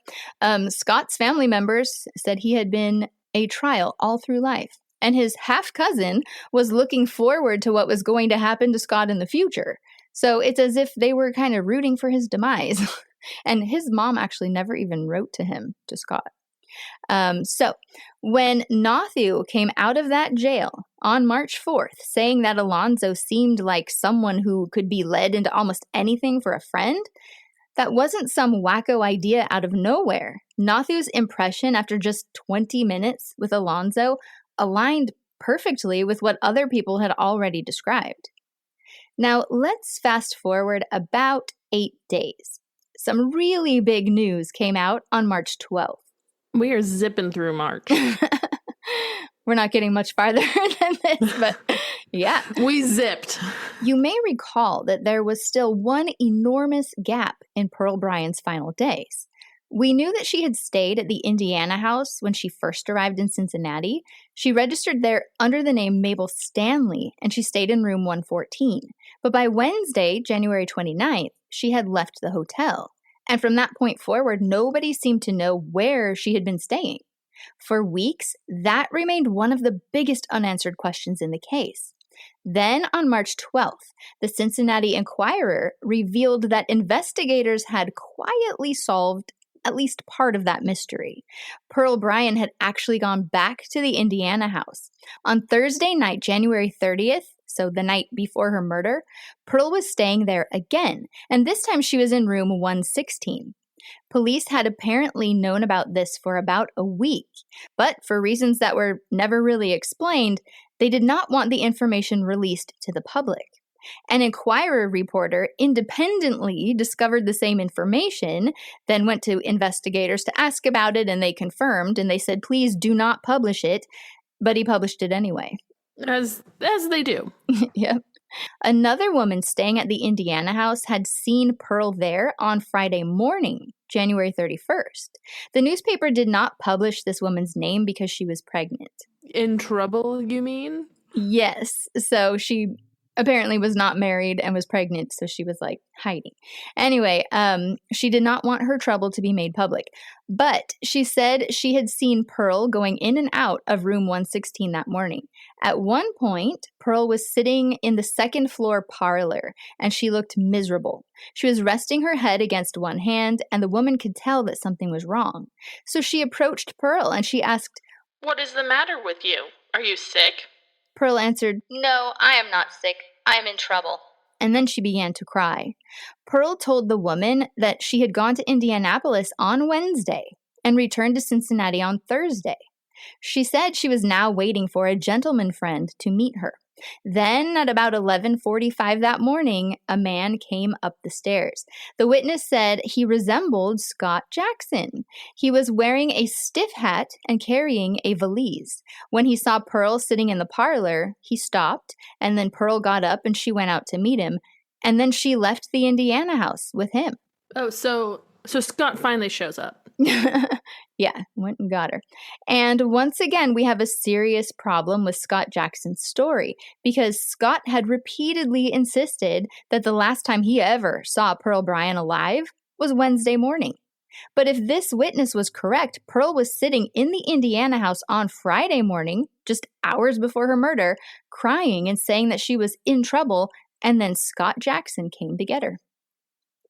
Speaker 2: Scott's family members said he had been a trial all through life. And his half-cousin was looking forward to what was going to happen to Scott in the future. So it's as if they were kind of rooting for his demise. And his mom actually never even wrote to Scott. So when Nathoo came out of that jail on March 4th, saying that Alonzo seemed like someone who could be led into almost anything for a friend, that wasn't some wacko idea out of nowhere. Nathoo's impression after just 20 minutes with Alonzo aligned perfectly with what other people had already described. Now, let's fast forward about 8 days. Some really big news came out on March 12th.
Speaker 1: We are zipping through March.
Speaker 2: We're not getting much farther than this, but yeah.
Speaker 1: We zipped.
Speaker 2: You may recall that there was still one enormous gap in Pearl Bryan's final days. We knew that she had stayed at the Indiana house when she first arrived in Cincinnati. She registered there under the name Mabel Stanley, and she stayed in room 114. But by Wednesday, January 29th, she had left the hotel. And from that point forward, nobody seemed to know where she had been staying. For weeks, that remained one of the biggest unanswered questions in the case. Then, on March 12th, the Cincinnati Enquirer revealed that investigators had quietly solved at least part of that mystery. Pearl Bryan had actually gone back to the Indiana house. On Thursday night, January 30th, so the night before her murder, Pearl was staying there again, and this time she was in room 116. Police had apparently known about this for about a week, but for reasons that were never really explained, they did not want the information released to the public. An Enquirer reporter independently discovered the same information, then went to investigators to ask about it, and they confirmed, and they said, please do not publish it, but he published it anyway.
Speaker 1: As they do.
Speaker 2: Yep. Another woman staying at the Indiana house had seen Pearl there on Friday morning, January 31st. The newspaper did not publish this woman's name because she was pregnant.
Speaker 1: In trouble, you mean?
Speaker 2: Yes. So she apparently was not married and was pregnant, so she was hiding. Anyway, she did not want her trouble to be made public. But she said she had seen Pearl going in and out of room 116 that morning. At one point, Pearl was sitting in the second floor parlor, and she looked miserable. She was resting her head against one hand, and the woman could tell that something was wrong. So she approached Pearl, and she asked,
Speaker 1: "What is the matter with you? Are you sick?"
Speaker 2: Pearl answered, "No, I am not sick. I am in trouble." And then she began to cry. Pearl told the woman that she had gone to Indianapolis on Wednesday and returned to Cincinnati on Thursday. She said she was now waiting for a gentleman friend to meet her. Then at about 11:45 that morning, a man came up the stairs. The witness said he resembled Scott Jackson. He was wearing a stiff hat and carrying a valise. When he saw Pearl sitting in the parlor, he stopped, and then Pearl got up and she went out to meet him, and then she left the Indiana house with him.
Speaker 1: Oh, so Scott finally shows up.
Speaker 2: Yeah, went and got her. And once again, we have a serious problem with Scott Jackson's story because Scott had repeatedly insisted that the last time he ever saw Pearl Bryan alive was Wednesday morning. But if this witness was correct, Pearl was sitting in the Indiana house on Friday morning, just hours before her murder, crying and saying that she was in trouble, and then Scott Jackson came to get her.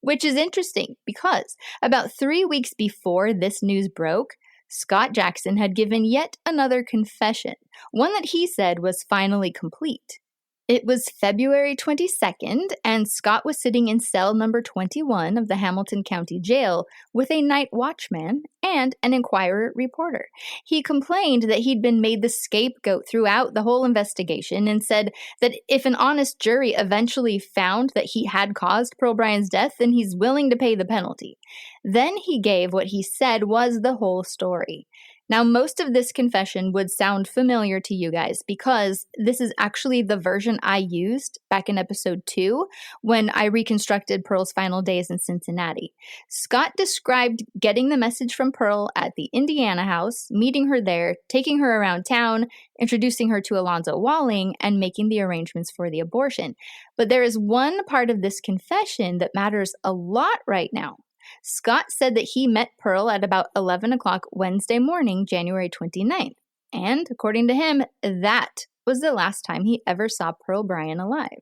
Speaker 2: Which is interesting because about 3 weeks before this news broke, Scott Jackson had given yet another confession, one that he said was finally complete. It was February 22nd, and Scott was sitting in cell number 21 of the Hamilton County Jail with a night watchman and an Inquirer reporter. He complained that he'd been made the scapegoat throughout the whole investigation and said that if an honest jury eventually found that he had caused Pearl Bryan's death, then he's willing to pay the penalty. Then he gave what he said was the whole story. Now, most of this confession would sound familiar to you guys because this is actually the version I used back in episode 2 when I reconstructed Pearl's final days in Cincinnati. Scott described getting the message from Pearl at the Indiana house, meeting her there, taking her around town, introducing her to Alonzo Walling, and making the arrangements for the abortion. But there is one part of this confession that matters a lot right now. Scott said that he met Pearl at about 11 o'clock Wednesday morning, January 29th. And according to him, that was the last time he ever saw Pearl Bryan alive.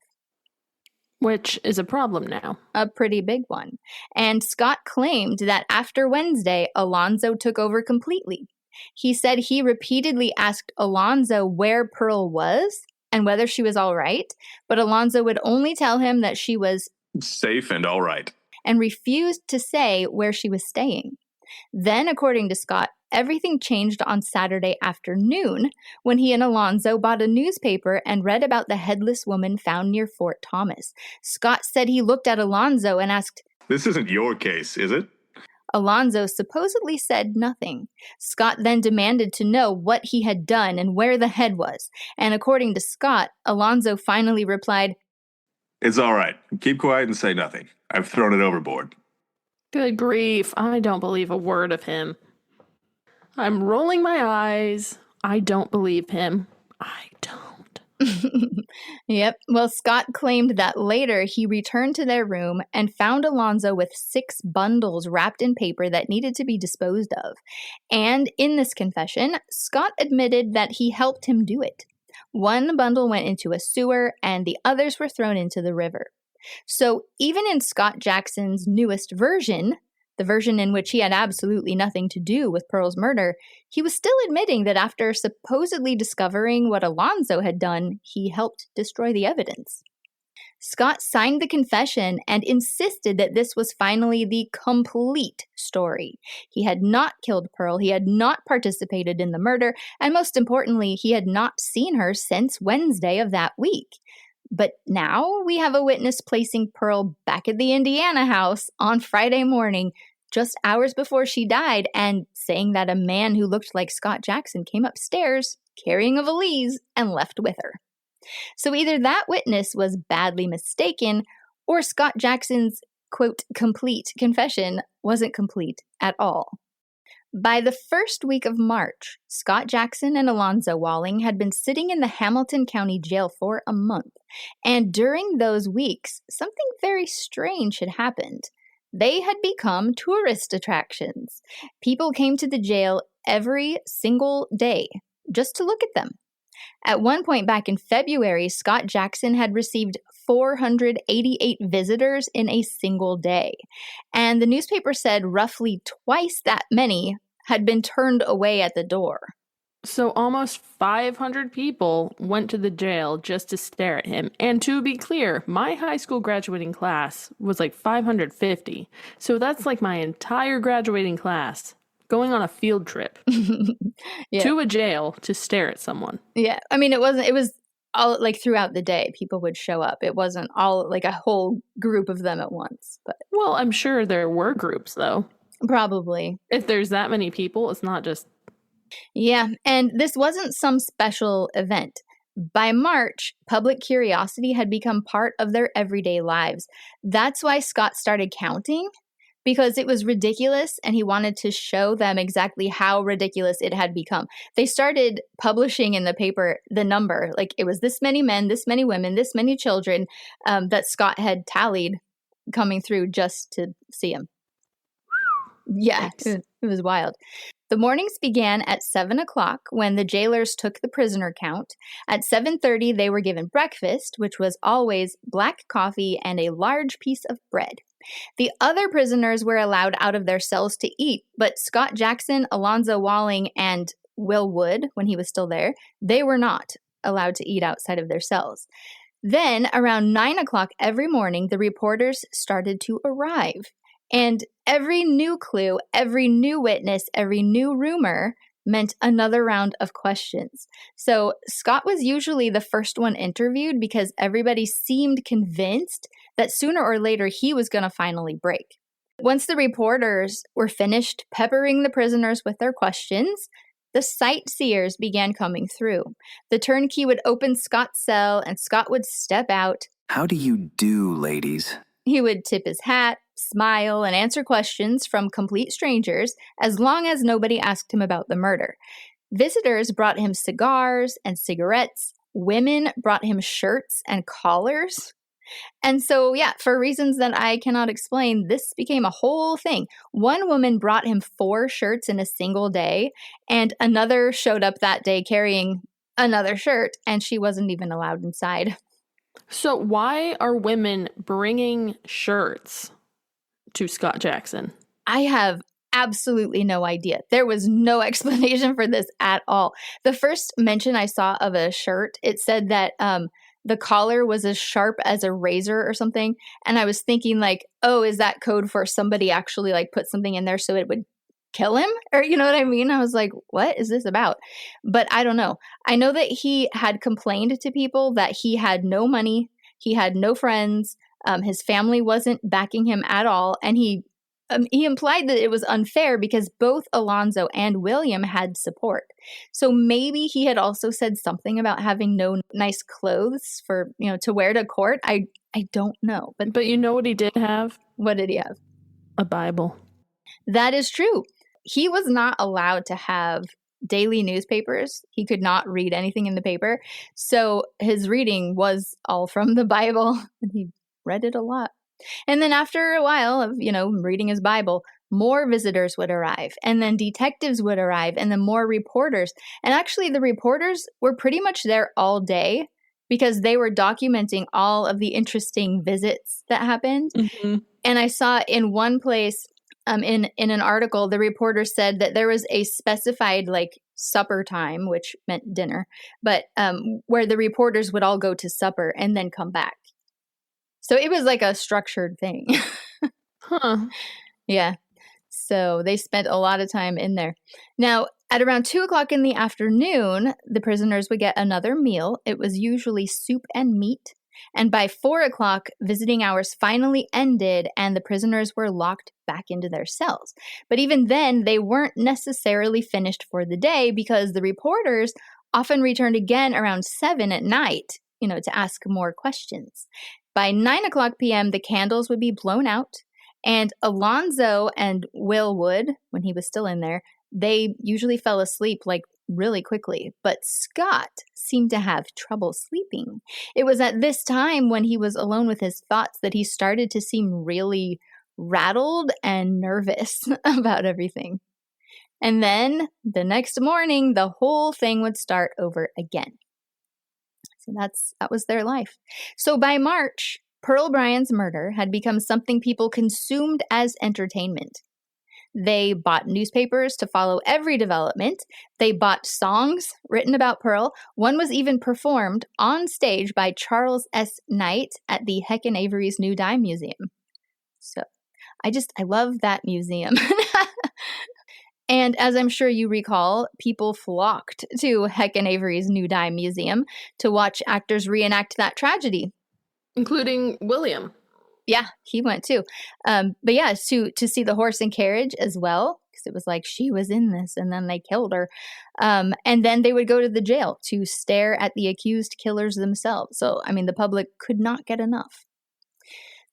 Speaker 1: Which is a problem now.
Speaker 2: A pretty big one. And Scott claimed that after Wednesday, Alonzo took over completely. He said he repeatedly asked Alonzo where Pearl was and whether she was all right, but Alonzo would only tell him that she was
Speaker 6: safe and all right,
Speaker 2: and refused to say where she was staying. Then, according to Scott, everything changed on Saturday afternoon when he and Alonzo bought a newspaper and read about the headless woman found near Fort Thomas. Scott said he looked at Alonzo and asked,
Speaker 6: "This isn't your case, is it?"
Speaker 2: Alonzo supposedly said nothing. Scott then demanded to know what he had done and where the head was. And according to Scott, Alonzo finally replied,
Speaker 6: "It's all right. Keep quiet and say nothing. I've thrown it overboard."
Speaker 1: Good grief, I don't believe a word of him. I'm rolling my eyes. I don't believe him. I don't.
Speaker 2: Yep. Well, Scott claimed that later he returned to their room and found Alonzo with 6 bundles wrapped in paper that needed to be disposed of. And in this confession, Scott admitted that he helped him do it. One bundle went into a sewer and the others were thrown into the river. So even in Scott Jackson's newest version, the version in which he had absolutely nothing to do with Pearl's murder, he was still admitting that after supposedly discovering what Alonzo had done, he helped destroy the evidence. Scott signed the confession and insisted that this was finally the complete story. He had not killed Pearl, he had not participated in the murder, and most importantly, he had not seen her since Wednesday of that week. But now we have a witness placing Pearl back at the Indiana house on Friday morning, just hours before she died, and saying that a man who looked like Scott Jackson came upstairs carrying a valise and left with her. So either that witness was badly mistaken, or Scott Jackson's, quote, complete confession wasn't complete at all. By the first week of March, Scott Jackson and Alonzo Walling had been sitting in the Hamilton County Jail for a month, and during those weeks, something very strange had happened. They had become tourist attractions. People came to the jail every single day just to look at them. At one point back in February, Scott Jackson had received 488 visitors in a single day. And the newspaper said roughly twice that many had been turned away at the door.
Speaker 1: So almost 500 people went to the jail just to stare at him. And to be clear, my high school graduating class was like 550. So that's like my entire graduating class going on a field trip
Speaker 2: Yeah.
Speaker 1: to a jail to stare at someone.
Speaker 2: Yeah. I mean, it was all like throughout the day, people would show up. It wasn't all like a whole group of them at once, but
Speaker 1: Well, I'm sure there were groups, though.
Speaker 2: probably.
Speaker 1: If there's that many people, it's not just...
Speaker 2: Yeah, and this wasn't some special event. By March, public curiosity had become part of their everyday lives. That's why Scott started counting, because it was ridiculous and he wanted to show them exactly how ridiculous it had become. They started publishing in the paper the number, like it was this many men, this many women, this many children that Scott had tallied coming through just to see him. Yeah, it was wild. The mornings began at 7 o'clock when the jailers took the prisoner count. At 7:30, they were given breakfast, which was always black coffee and a large piece of bread. The other prisoners were allowed out of their cells to eat, but Scott Jackson, Alonzo Walling, and Will Wood, when he was still there, they were not allowed to eat outside of their cells. Then, around 9 o'clock every morning, the reporters started to arrive. And every new clue, every new witness, every new rumor meant another round of questions. So Scott was usually the first one interviewed because everybody seemed convinced that sooner or later he was going to finally break. Once the reporters were finished peppering the prisoners with their questions, the sightseers began coming through. The turnkey would open Scott's cell and Scott would step out.
Speaker 7: How do you do, ladies?
Speaker 2: He would tip his hat, smile, and answer questions from complete strangers as long as nobody asked him about the murder. Visitors brought him cigars and cigarettes. Women brought him shirts and collars. And so, yeah, for reasons that I cannot explain, this became a whole thing. One woman brought him 4 shirts in a single day, and another showed up that day carrying another shirt, and she wasn't even allowed inside.
Speaker 1: So why are women bringing shirts to Scott Jackson?
Speaker 2: I have absolutely no idea. There was no explanation for this at all. The first mention I saw of a shirt, it said that the collar was as sharp as a razor or something. And I was thinking like, oh, is that code for somebody actually like put something in there so it would kill him? Or you know what I mean? I was like, what is this about? But I don't know. I know that he had complained to people that he had no money. He had no friends. His family wasn't backing him at all. And he implied that it was unfair because both Alonzo and William had support. So maybe he had also said something about having no nice clothes for, to wear to court. I don't know.
Speaker 1: But you know what he did have?
Speaker 2: What did he have?
Speaker 1: A Bible.
Speaker 2: That is true. He was not allowed to have daily newspapers. He could not read anything in the paper. So his reading was all from the Bible, and he read it a lot. And then after a while of, reading his Bible, more visitors would arrive, and then detectives would arrive, and then more reporters. And actually, the reporters were pretty much there all day because they were documenting all of the interesting visits that happened.
Speaker 1: Mm-hmm.
Speaker 2: And I saw in one place, in an article, the reporter said that there was a specified supper time, which meant dinner, but where the reporters would all go to supper and then come back. So it was like a structured thing.
Speaker 1: Huh.
Speaker 2: Yeah. So they spent a lot of time in there. Now, at around 2 o'clock in the afternoon, the prisoners would get another meal. It was usually soup and meat. And by 4 o'clock, visiting hours finally ended and the prisoners were locked back into their cells. But even then, they weren't necessarily finished for the day because the reporters often returned again around 7 at night, to ask more questions. By 9 o'clock p.m., the candles would be blown out, and Alonzo and Will Wood, when he was still in there, they usually fell asleep really quickly, but Scott seemed to have trouble sleeping. It was at this time when he was alone with his thoughts that he started to seem really rattled and nervous about everything. And then the next morning, the whole thing would start over again. So that was their life. So by March, Pearl Bryan's murder had become something people consumed as entertainment. They bought newspapers to follow every development. They bought songs written about Pearl. One was even performed on stage by Charles S. Knight at the Heck and Avery's New Dime Museum. So I love that museum. And as I'm sure you recall, people flocked to Heck and Avery's New Dime Museum to watch actors reenact that tragedy.
Speaker 1: Including William.
Speaker 2: Yeah, he went too. But yeah, to see the horse and carriage as well, because it was like she was in this and then they killed her. And then they would go to the jail to stare at the accused killers themselves. So, I mean, the public could not get enough.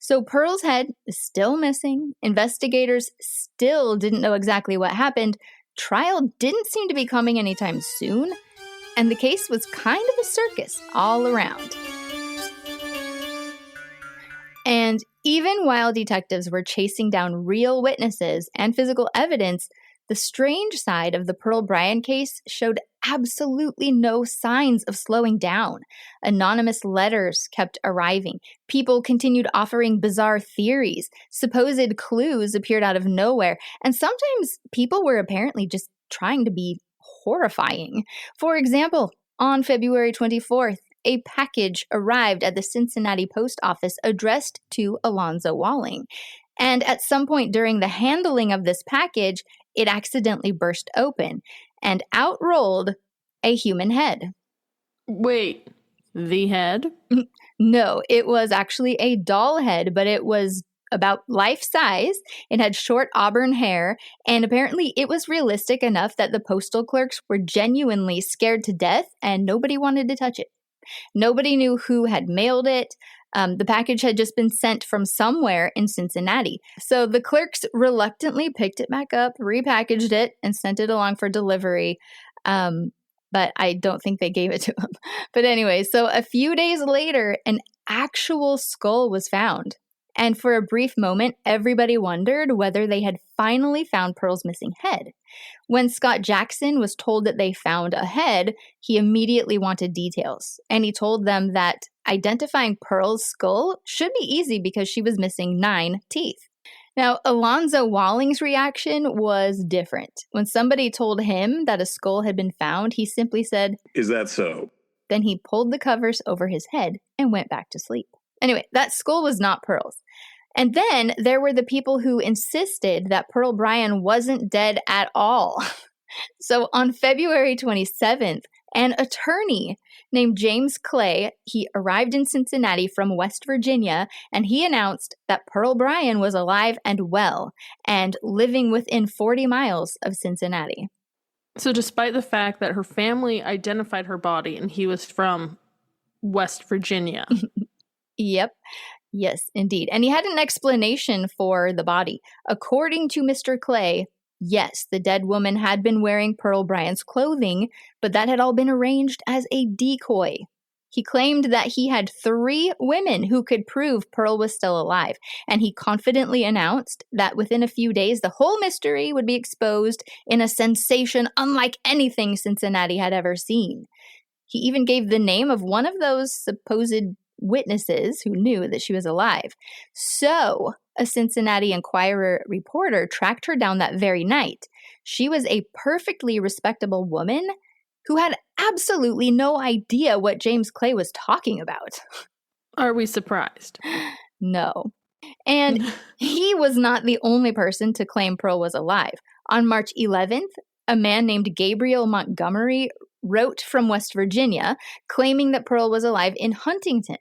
Speaker 2: So Pearl's head is still missing. Investigators still didn't know exactly what happened. Trial didn't seem to be coming anytime soon. And the case was kind of a circus all around. And even while detectives were chasing down real witnesses and physical evidence, the strange side of the Pearl Bryan case showed absolutely no signs of slowing down. Anonymous letters kept arriving. People continued offering bizarre theories. Supposed clues appeared out of nowhere. And sometimes people were apparently just trying to be horrifying. For example, on February 24th, a package arrived at the Cincinnati post office addressed to Alonzo Walling. And at some point during the handling of this package, it accidentally burst open, and out rolled a human head.
Speaker 1: Wait, the head?
Speaker 2: No, it was actually a doll head, but it was about life size. It had short auburn hair, and apparently it was realistic enough that the postal clerks were genuinely scared to death, and nobody wanted to touch it. Nobody knew who had mailed it. The package had just been sent from somewhere in Cincinnati. So the clerks reluctantly picked it back up, repackaged it, and sent it along for delivery. But I don't think they gave it to him. But anyway, so a few days later, an actual skull was found. And for a brief moment, everybody wondered whether they had finally found Pearl's missing head. When Scott Jackson was told that they found a head, he immediately wanted details. And he told them that identifying Pearl's skull should be easy because she was missing 9 teeth. Now, Alonzo Walling's reaction was different. When somebody told him that a skull had been found, he simply said,
Speaker 8: "Is that so?"
Speaker 2: Then he pulled the covers over his head and went back to sleep. Anyway, that skull was not Pearl's. And then there were the people who insisted that Pearl Bryan wasn't dead at all. So on February 27th, an attorney named James Clay, he arrived in Cincinnati from West Virginia, and he announced that Pearl Bryan was alive and well and living within 40 miles of Cincinnati.
Speaker 1: So despite the fact that her family identified her body and he was from West Virginia.
Speaker 2: Yep. Yes, indeed. And he had an explanation for the body. According to Mr. Clay, yes, the dead woman had been wearing Pearl Bryan's clothing, but that had all been arranged as a decoy. He claimed that he had 3 women who could prove Pearl was still alive, and he confidently announced that within a few days, the whole mystery would be exposed in a sensation unlike anything Cincinnati had ever seen. He even gave the name of one of those supposed witnesses who knew that she was alive. So, a Cincinnati Enquirer reporter tracked her down that very night. She was a perfectly respectable woman who had absolutely no idea what James Clay was talking about.
Speaker 1: Are we surprised?
Speaker 2: No. And he was not the only person to claim Pearl was alive. On March 11th, a man named Gabriel Montgomery wrote from West Virginia claiming that Pearl was alive in Huntington.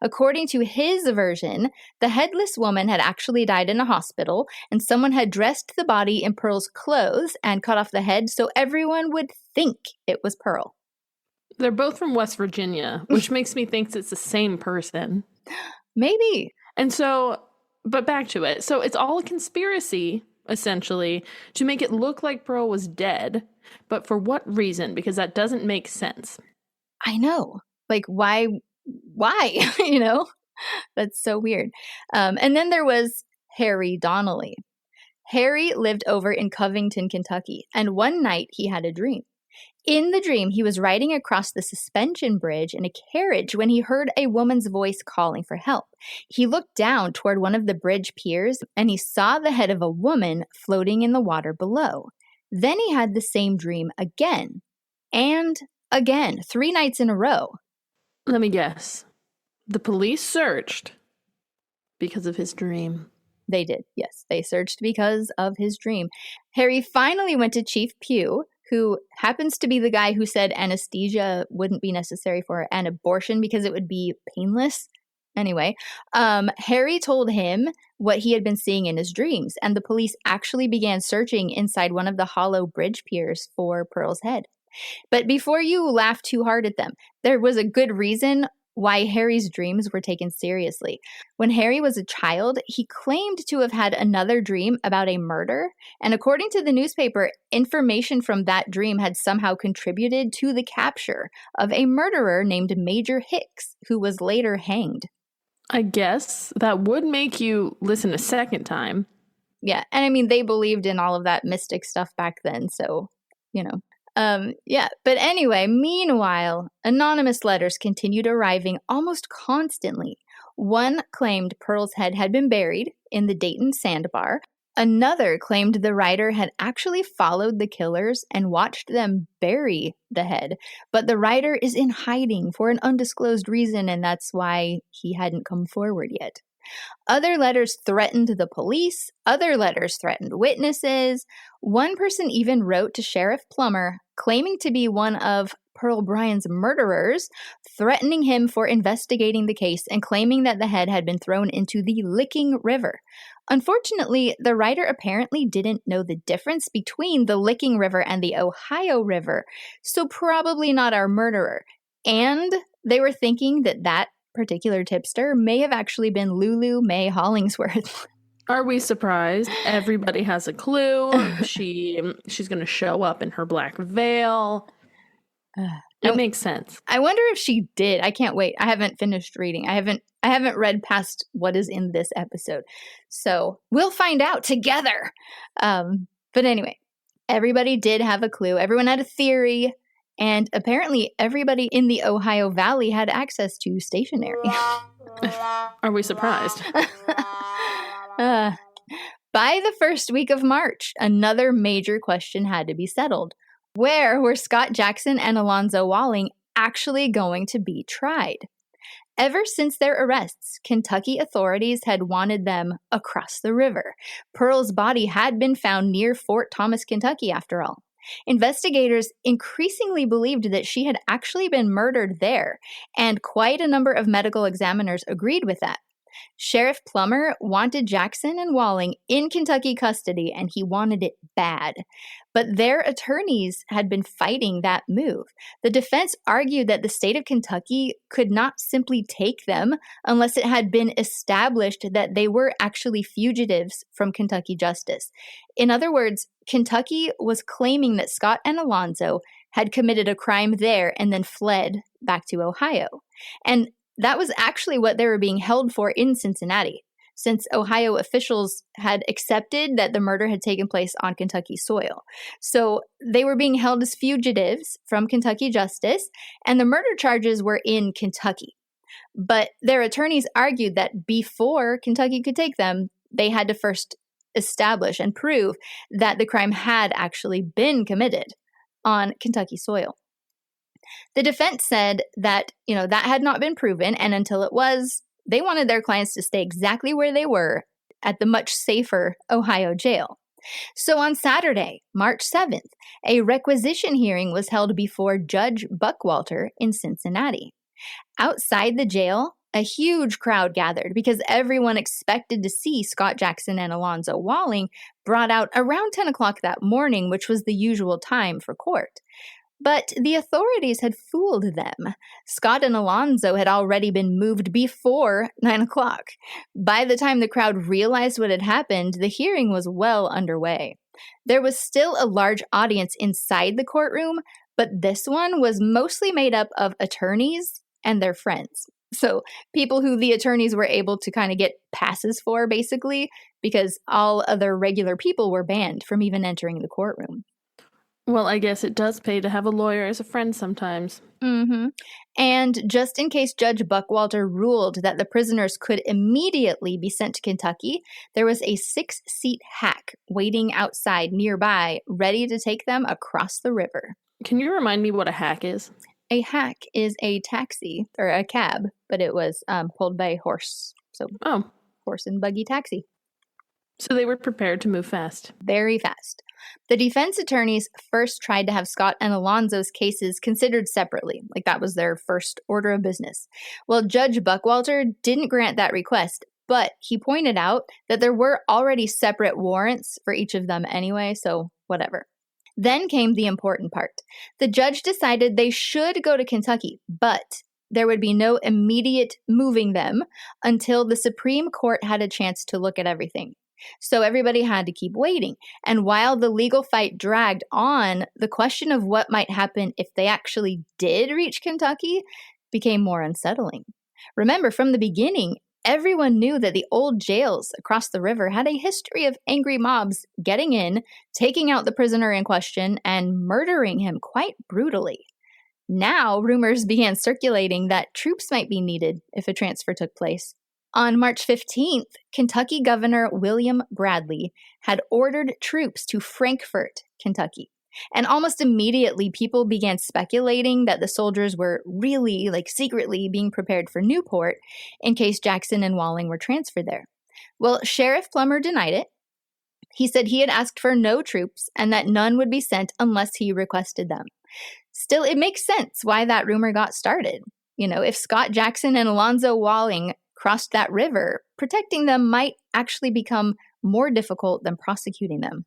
Speaker 2: According to his version, the headless woman had actually died in a hospital, and someone had dressed the body in Pearl's clothes and cut off the head so everyone would think it was Pearl.
Speaker 1: They're both from West Virginia, which makes me think it's the same person.
Speaker 2: Maybe.
Speaker 1: And so, but back to it. So it's all a conspiracy, essentially, to make it look like Pearl was dead. But for what reason? Because that doesn't make sense.
Speaker 2: I know. Like, why? You know? That's so weird. And then there was Harry Donnelly. Harry lived over in Covington, Kentucky, and one night he had a dream. In the dream, he was riding across the suspension bridge in a carriage when he heard a woman's voice calling for help. He looked down toward one of the bridge piers, and he saw the head of a woman floating in the water below. Then he had the same dream again, and again, 3 nights in a row.
Speaker 1: Let me guess. The police searched because of his dream.
Speaker 2: They did, yes. They searched because of his dream. Harry finally went to Chief Pugh, who happens to be the guy who said anesthesia wouldn't be necessary for an abortion because it would be painless. Anyway, Harry told him what he had been seeing in his dreams, and the police actually began searching inside one of the hollow bridge piers for Pearl's head. But before you laugh too hard at them, there was a good reason why Harry's dreams were taken seriously. When Harry was a child, he claimed to have had another dream about a murder, and according to the newspaper, information from that dream had somehow contributed to the capture of a murderer named Major Hicks, who was later hanged.
Speaker 1: I guess that would make you listen a second time.
Speaker 2: Yeah, and I mean, they believed in all of that mystic stuff back then, so, you know. But anyway, meanwhile, anonymous letters continued arriving almost constantly. One claimed Pearl's head had been buried in the Dayton sandbar. Another claimed the writer had actually followed the killers and watched them bury the head. But the writer is in hiding for an undisclosed reason, and that's why he hadn't come forward yet. Other letters threatened the police. Other letters threatened witnesses. One person even wrote to Sheriff Plummer, claiming to be one of Pearl Bryan's murderers, threatening him for investigating the case and claiming that the head had been thrown into the Licking River. Unfortunately, the writer apparently didn't know the difference between the Licking River and the Ohio River, so probably not our murderer. And they were thinking that particular tipster may have actually been Lulu May Hollingsworth.
Speaker 1: Are we surprised? Everybody has a clue. She's going to show up in her black veil. It makes sense.
Speaker 2: I wonder if she did. I can't wait. I haven't finished reading. I haven't read past what is in this episode. So we'll find out together. But anyway, everybody did have a clue. Everyone had a theory. And apparently everybody in the Ohio Valley had access to stationery.
Speaker 1: Are we surprised?
Speaker 2: By the first week of March, another major question had to be settled. Where were Scott Jackson and Alonzo Walling actually going to be tried? Ever since their arrests, Kentucky authorities had wanted them across the river. Pearl's body had been found near Fort Thomas, Kentucky, after all. Investigators increasingly believed that she had actually been murdered there, and quite a number of medical examiners agreed with that. Sheriff Plummer wanted Jackson and Walling in Kentucky custody, and he wanted it bad. But their attorneys had been fighting that move. The defense argued that the state of Kentucky could not simply take them unless it had been established that they were actually fugitives from Kentucky justice. In other words, Kentucky was claiming that Scott and Alonzo had committed a crime there and then fled back to Ohio. And that was actually what they were being held for in Cincinnati, since Ohio officials had accepted that the murder had taken place on Kentucky soil. So they were being held as fugitives from Kentucky justice, and the murder charges were in Kentucky. But their attorneys argued that before Kentucky could take them, they had to first establish and prove that the crime had actually been committed on Kentucky soil. The defense said that, that had not been proven, and until it was, they wanted their clients to stay exactly where they were at the much safer Ohio jail. So on Saturday, March 7th, a requisition hearing was held before Judge Buckwalter in Cincinnati. Outside the jail, a huge crowd gathered because everyone expected to see Scott Jackson and Alonzo Walling brought out around 10 o'clock that morning, which was the usual time for court. But the authorities had fooled them. Scott and Alonzo had already been moved before 9 o'clock. By the time the crowd realized what had happened, the hearing was well underway. There was still a large audience inside the courtroom, but this one was mostly made up of attorneys and their friends. So people who the attorneys were able to kind of get passes for, basically, because all other regular people were banned from even entering the courtroom.
Speaker 1: Well, I guess it does pay to have a lawyer as a friend sometimes.
Speaker 2: Mm-hmm. And just in case Judge Buckwalter ruled that the prisoners could immediately be sent to Kentucky, there was a 6-seat hack waiting outside nearby, ready to take them across the river.
Speaker 1: Can you remind me what a hack is?
Speaker 2: A hack is a taxi, or a cab, but it was pulled by a horse. So, horse and buggy taxi.
Speaker 1: So they were prepared to move fast.
Speaker 2: Very fast. The defense attorneys first tried to have Scott and Alonzo's cases considered separately, like that was their first order of business. Well, Judge Buckwalter didn't grant that request, but he pointed out that there were already separate warrants for each of them anyway, so whatever. Then came the important part. The judge decided they should go to Kentucky, but there would be no immediate moving them until the Supreme Court had a chance to look at everything. So everybody had to keep waiting. And while the legal fight dragged on, the question of what might happen if they actually did reach Kentucky became more unsettling. Remember, from the beginning, everyone knew that the old jails across the river had a history of angry mobs getting in, taking out the prisoner in question, and murdering him quite brutally. Now, rumors began circulating that troops might be needed if a transfer took place. On March 15th, Kentucky Governor William Bradley had ordered troops to Frankfort, Kentucky. And almost immediately, people began speculating that the soldiers were really, secretly being prepared for Newport in case Jackson and Walling were transferred there. Well, Sheriff Plummer denied it. He said he had asked for no troops and that none would be sent unless he requested them. Still, it makes sense why that rumor got started. If Scott Jackson and Alonzo Walling crossed that river, protecting them might actually become more difficult than prosecuting them.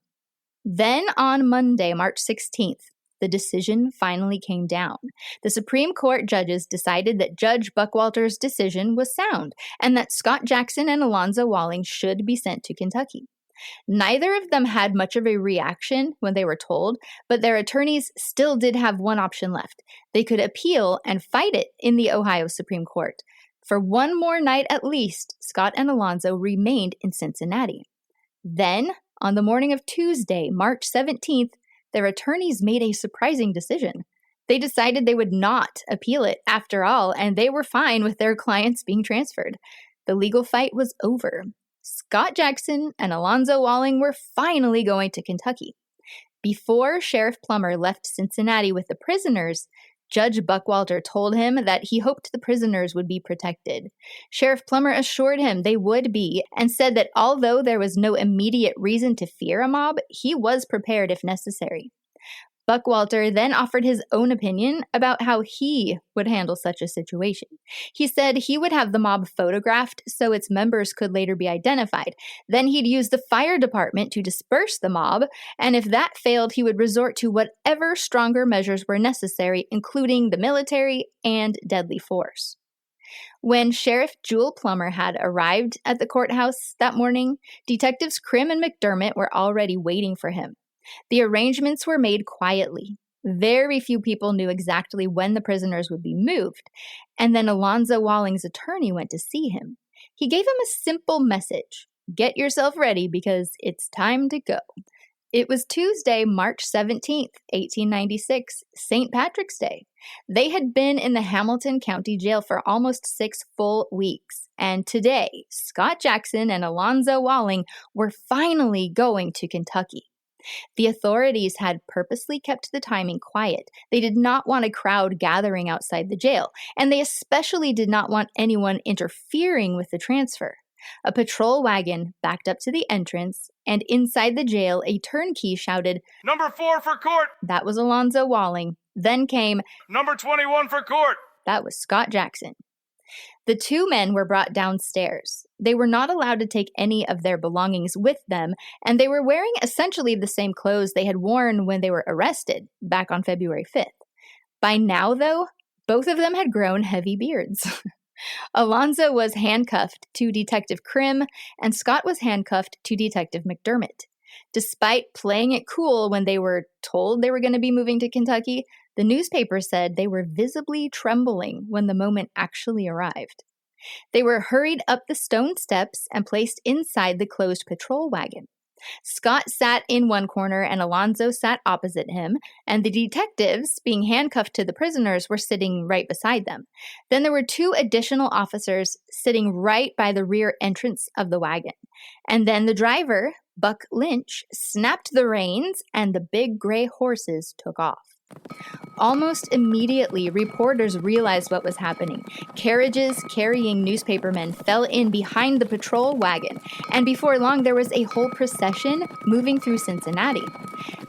Speaker 2: Then on Monday, March 16th, the decision finally came down. The Supreme Court judges decided that Judge Buckwalter's decision was sound and that Scott Jackson and Alonzo Walling should be sent to Kentucky. Neither of them had much of a reaction when they were told, but their attorneys still did have one option left. They could appeal and fight it in the Ohio Supreme Court. For one more night at least, Scott and Alonzo remained in Cincinnati. Then, on the morning of Tuesday, March 17th, their attorneys made a surprising decision. They decided they would not appeal it after all, and they were fine with their clients being transferred. The legal fight was over. Scott Jackson and Alonzo Walling were finally going to Kentucky. Before Sheriff Plummer left Cincinnati with the prisoners, Judge Buckwalter told him that he hoped the prisoners would be protected. Sheriff Plummer assured him they would be and said that although there was no immediate reason to fear a mob, he was prepared if necessary. Buckwalter then offered his own opinion about how he would handle such a situation. He said he would have the mob photographed so its members could later be identified. Then he'd use the fire department to disperse the mob, and if that failed, he would resort to whatever stronger measures were necessary, including the military and deadly force. When Sheriff Jewel Plummer had arrived at the courthouse that morning, Detectives Krim and McDermott were already waiting for him. The arrangements were made quietly. Very few people knew exactly when the prisoners would be moved, and then Alonzo Walling's attorney went to see him. He gave him a simple message: get yourself ready because it's time to go. It was Tuesday, March 17th, 1896, St. Patrick's Day. They had been in the Hamilton County Jail for almost 6 full weeks, and today, Scott Jackson and Alonzo Walling were finally going to Kentucky. The authorities had purposely kept the timing quiet. They did not want a crowd gathering outside the jail, and they especially did not want anyone interfering with the transfer. A patrol wagon backed up to the entrance, and inside the jail, a turnkey shouted,
Speaker 8: "Number 4 for court!"
Speaker 2: That was Alonzo Walling. Then came,
Speaker 8: "Number 21 for court!"
Speaker 2: That was Scott Jackson. The two men were brought downstairs. They were not allowed to take any of their belongings with them, and they were wearing essentially the same clothes they had worn when they were arrested back on February 5th. By now, though, both of them had grown heavy beards. Alonzo was handcuffed to Detective Krim, and Scott was handcuffed to Detective McDermott. Despite playing it cool when they were told they were going to be moving to Kentucky, the newspaper said they were visibly trembling when the moment actually arrived. They were hurried up the stone steps and placed inside the closed patrol wagon. Scott sat in one corner and Alonzo sat opposite him, and the detectives, being handcuffed to the prisoners, were sitting right beside them. Then there were 2 additional officers sitting right by the rear entrance of the wagon. And then the driver, Buck Lynch, snapped the reins and the big gray horses took off. Almost immediately, reporters realized what was happening. Carriages carrying newspapermen fell in behind the patrol wagon, and before long there was a whole procession moving through Cincinnati.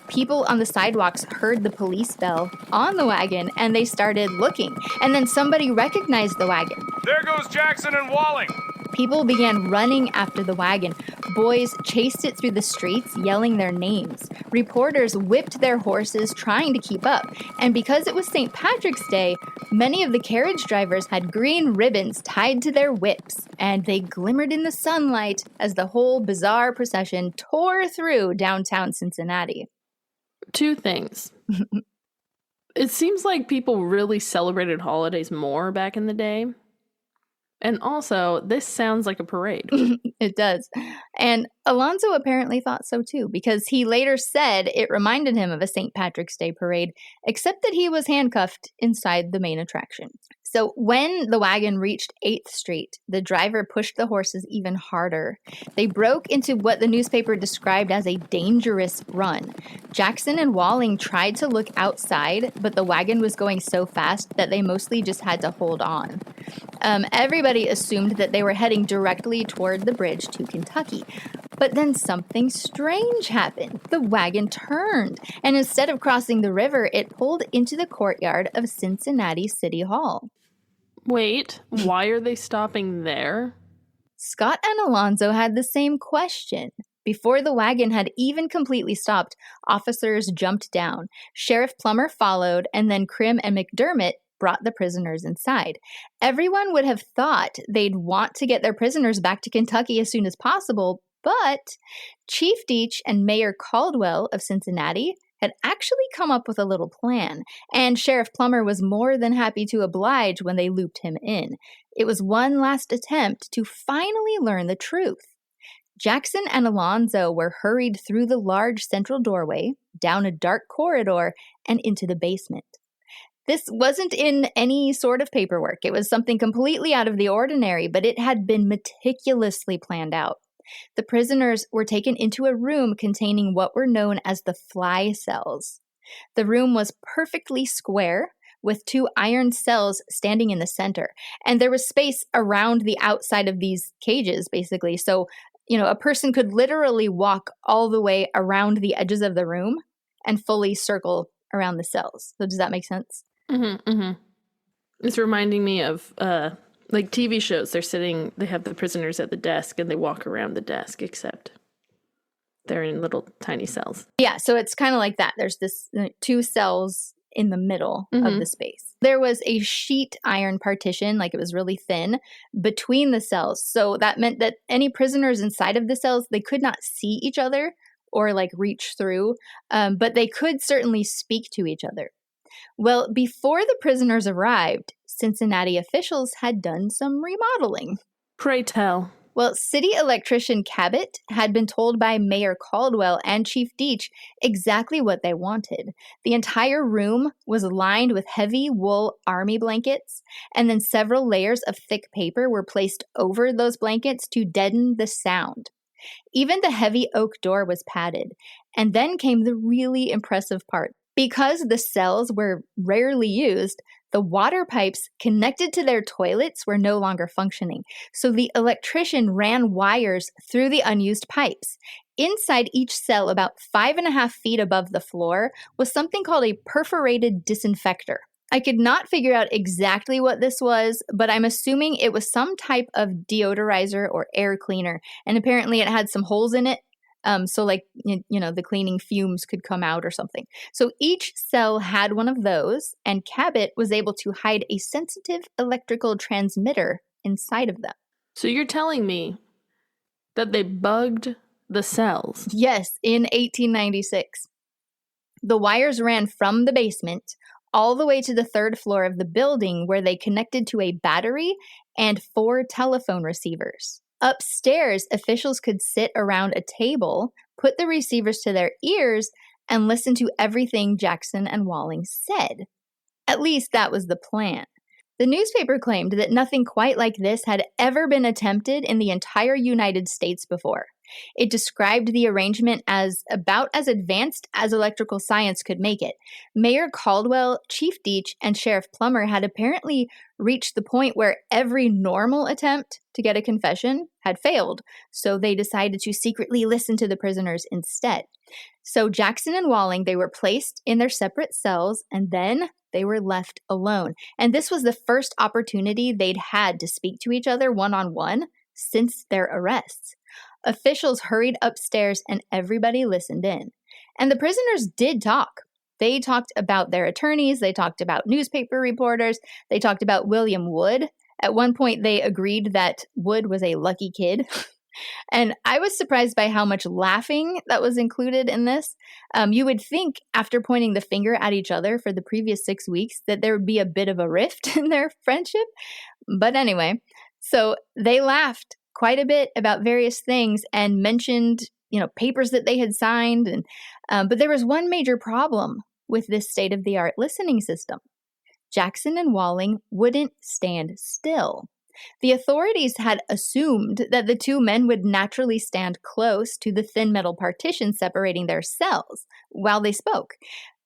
Speaker 2: People on the sidewalks heard the police bell on the wagon, and they started looking. And then somebody recognized the wagon.
Speaker 8: There goes Jackson and Walling.
Speaker 2: People began running after the wagon. Boys chased it through the streets, yelling their names. Reporters whipped their horses, trying to keep up. And because it was St. Patrick's Day, many of the carriage drivers had green ribbons tied to their whips, and they glimmered in the sunlight as the whole bizarre procession tore through downtown Cincinnati.
Speaker 1: Two things. It seems like people really celebrated holidays more back in the day. And also, this sounds like a parade.
Speaker 2: It does. And Alonzo apparently thought so too, because he later said it reminded him of a St. Patrick's Day parade, except that he was handcuffed inside the main attraction. So when the wagon reached 8th Street, the driver pushed the horses even harder. They broke into what the newspaper described as a dangerous run. Jackson and Walling tried to look outside, but the wagon was going so fast that they mostly just had to hold on. Everybody assumed that they were heading directly toward the bridge to Kentucky. But then something strange happened. The wagon turned, and instead of crossing the river, it pulled into the courtyard of Cincinnati City Hall.
Speaker 1: Wait, why are they stopping there?
Speaker 2: Scott and Alonzo had the same question. Before the wagon had even completely stopped, officers jumped down. Sheriff Plummer followed, and then Krim and McDermott brought the prisoners inside. Everyone would have thought they'd want to get their prisoners back to Kentucky as soon as possible, but Chief Deach and Mayor Caldwell of Cincinnati had actually come up with a little plan, and Sheriff Plummer was more than happy to oblige when they looped him in. It was one last attempt to finally learn the truth. Jackson and Alonzo were hurried through the large central doorway, down a dark corridor, and into the basement. This wasn't in any sort of paperwork. It was something completely out of the ordinary, but it had been meticulously planned out. The prisoners were taken into a room containing what were known as the fly cells. The room was perfectly square, with 2 iron cells standing in the center. And there was space around the outside of these cages, basically. So, a person could literally walk all the way around the edges of the room and fully circle around the cells. So does that make sense?
Speaker 1: Mm-hmm, mm-hmm. It's reminding me of like TV shows. They have the prisoners at the desk and they walk around the desk, except they're in little tiny cells.
Speaker 2: Yeah, so it's kind of like that. There's this 2 cells in the middle of the space. There was a sheet iron partition, like it was really thin, between the cells. So that meant that any prisoners inside of the cells, they could not see each other or like reach through, but they could certainly speak to each other. Well, before the prisoners arrived, Cincinnati officials had done some remodeling.
Speaker 1: Pray tell.
Speaker 2: Well, city electrician Cabot had been told by Mayor Caldwell and Chief Deach exactly what they wanted. The entire room was lined with heavy wool army blankets, and then several layers of thick paper were placed over those blankets to deaden the sound. Even the heavy oak door was padded. And then came the really impressive part. Because the cells were rarely used, the water pipes connected to their toilets were no longer functioning. So the electrician ran wires through the unused pipes. Inside each cell, about 5.5 feet above the floor, was something called a perforated disinfector. I could not figure out exactly what this was, but I'm assuming it was some type of deodorizer or air cleaner. And apparently it had some holes in it. So like, the cleaning fumes could come out or something. So each cell had one of those, and Cabot was able to hide a sensitive electrical transmitter inside of them.
Speaker 1: So you're telling me that they bugged the cells?
Speaker 2: Yes, in 1896. The wires ran from the basement all the way to the 3rd floor of the building, where they connected to a battery and 4 telephone receivers. Upstairs, officials could sit around a table, put the receivers to their ears, and listen to everything Jackson and Walling said. At least that was the plan. The newspaper claimed that nothing quite like this had ever been attempted in the entire United States before. It described the arrangement as about as advanced as electrical science could make it. Mayor Caldwell, Chief Deach, and Sheriff Plummer had apparently reached the point where every normal attempt to get a confession had failed, so they decided to secretly listen to the prisoners instead. So Jackson and Walling, they were placed in their separate cells, and then they were left alone. And this was the first opportunity they'd had to speak to each other one-on-one since their arrests. Officials hurried upstairs and everybody listened in. And the prisoners did talk. They talked about their attorneys, they talked about newspaper reporters, they talked about William Wood. At one point, they agreed that Wood was a lucky kid. And I was surprised by how much laughing that was included in this. You would think, after pointing the finger at each other for the previous 6 weeks, that there would be a bit of a rift in their friendship. But anyway, so they laughed quite a bit about various things and mentioned, papers that they had signed. But there was one major problem with this state-of-the-art listening system. Jackson and Walling wouldn't stand still. The authorities had assumed that the two men would naturally stand close to the thin metal partition separating their cells while they spoke,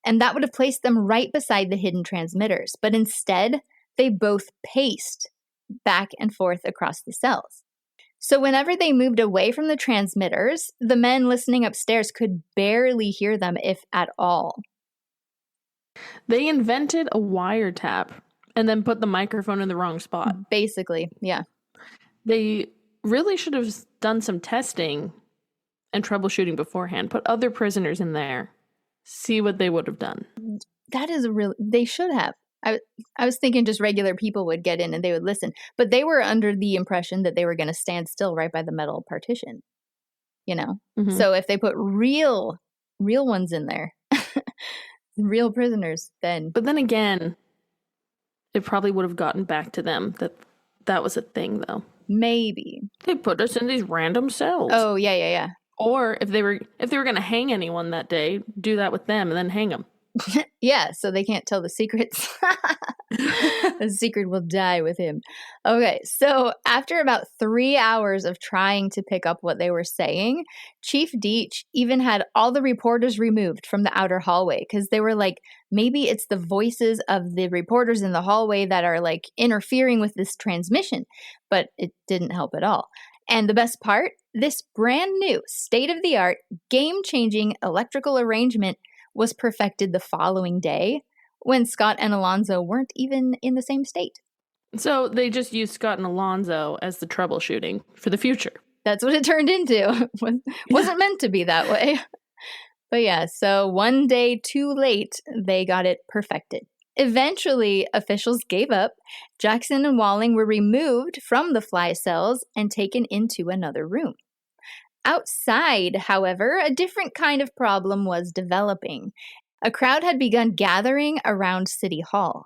Speaker 2: and that would have placed them right beside the hidden transmitters. But instead, they both paced back and forth across the cells. So whenever they moved away from the transmitters, the men listening upstairs could barely hear them, if at all.
Speaker 1: They invented a wiretap and then put the microphone in the wrong spot.
Speaker 2: Basically, yeah.
Speaker 1: They really should have done some testing and troubleshooting beforehand. Put other prisoners in there. See what they would have done.
Speaker 2: That is they should have. I was thinking just regular people would get in and they would listen. But they were under the impression that they were going to stand still right by the metal partition. Mm-hmm. So if they put real ones in there, real prisoners, then...
Speaker 1: But then again, it probably would have gotten back to them that was a thing, though.
Speaker 2: Maybe.
Speaker 1: They put us in these random cells.
Speaker 2: Oh, yeah.
Speaker 1: Or if they were going to hang anyone that day, do that with them and then hang them.
Speaker 2: Yeah, so they can't tell the secrets. The secret will die with him. Okay, so after about 3 hours of trying to pick up what they were saying, Chief Deach even had all the reporters removed from the outer hallway because they were like, maybe it's the voices of the reporters in the hallway that are like interfering with this transmission. But it didn't help at all. And the best part, this brand new, state-of-the-art, game-changing electrical arrangement was perfected the following day when Scott and Alonzo weren't even in the same state.
Speaker 1: So they just used Scott and Alonzo as the troubleshooting for the future.
Speaker 2: That's what it turned into. Wasn't meant to be that way. But yeah, so one day too late, they got it perfected. Eventually, officials gave up. Jackson and Walling were removed from the fly cells and taken into another room. Outside, however, a different kind of problem was developing. A crowd had begun gathering around City Hall.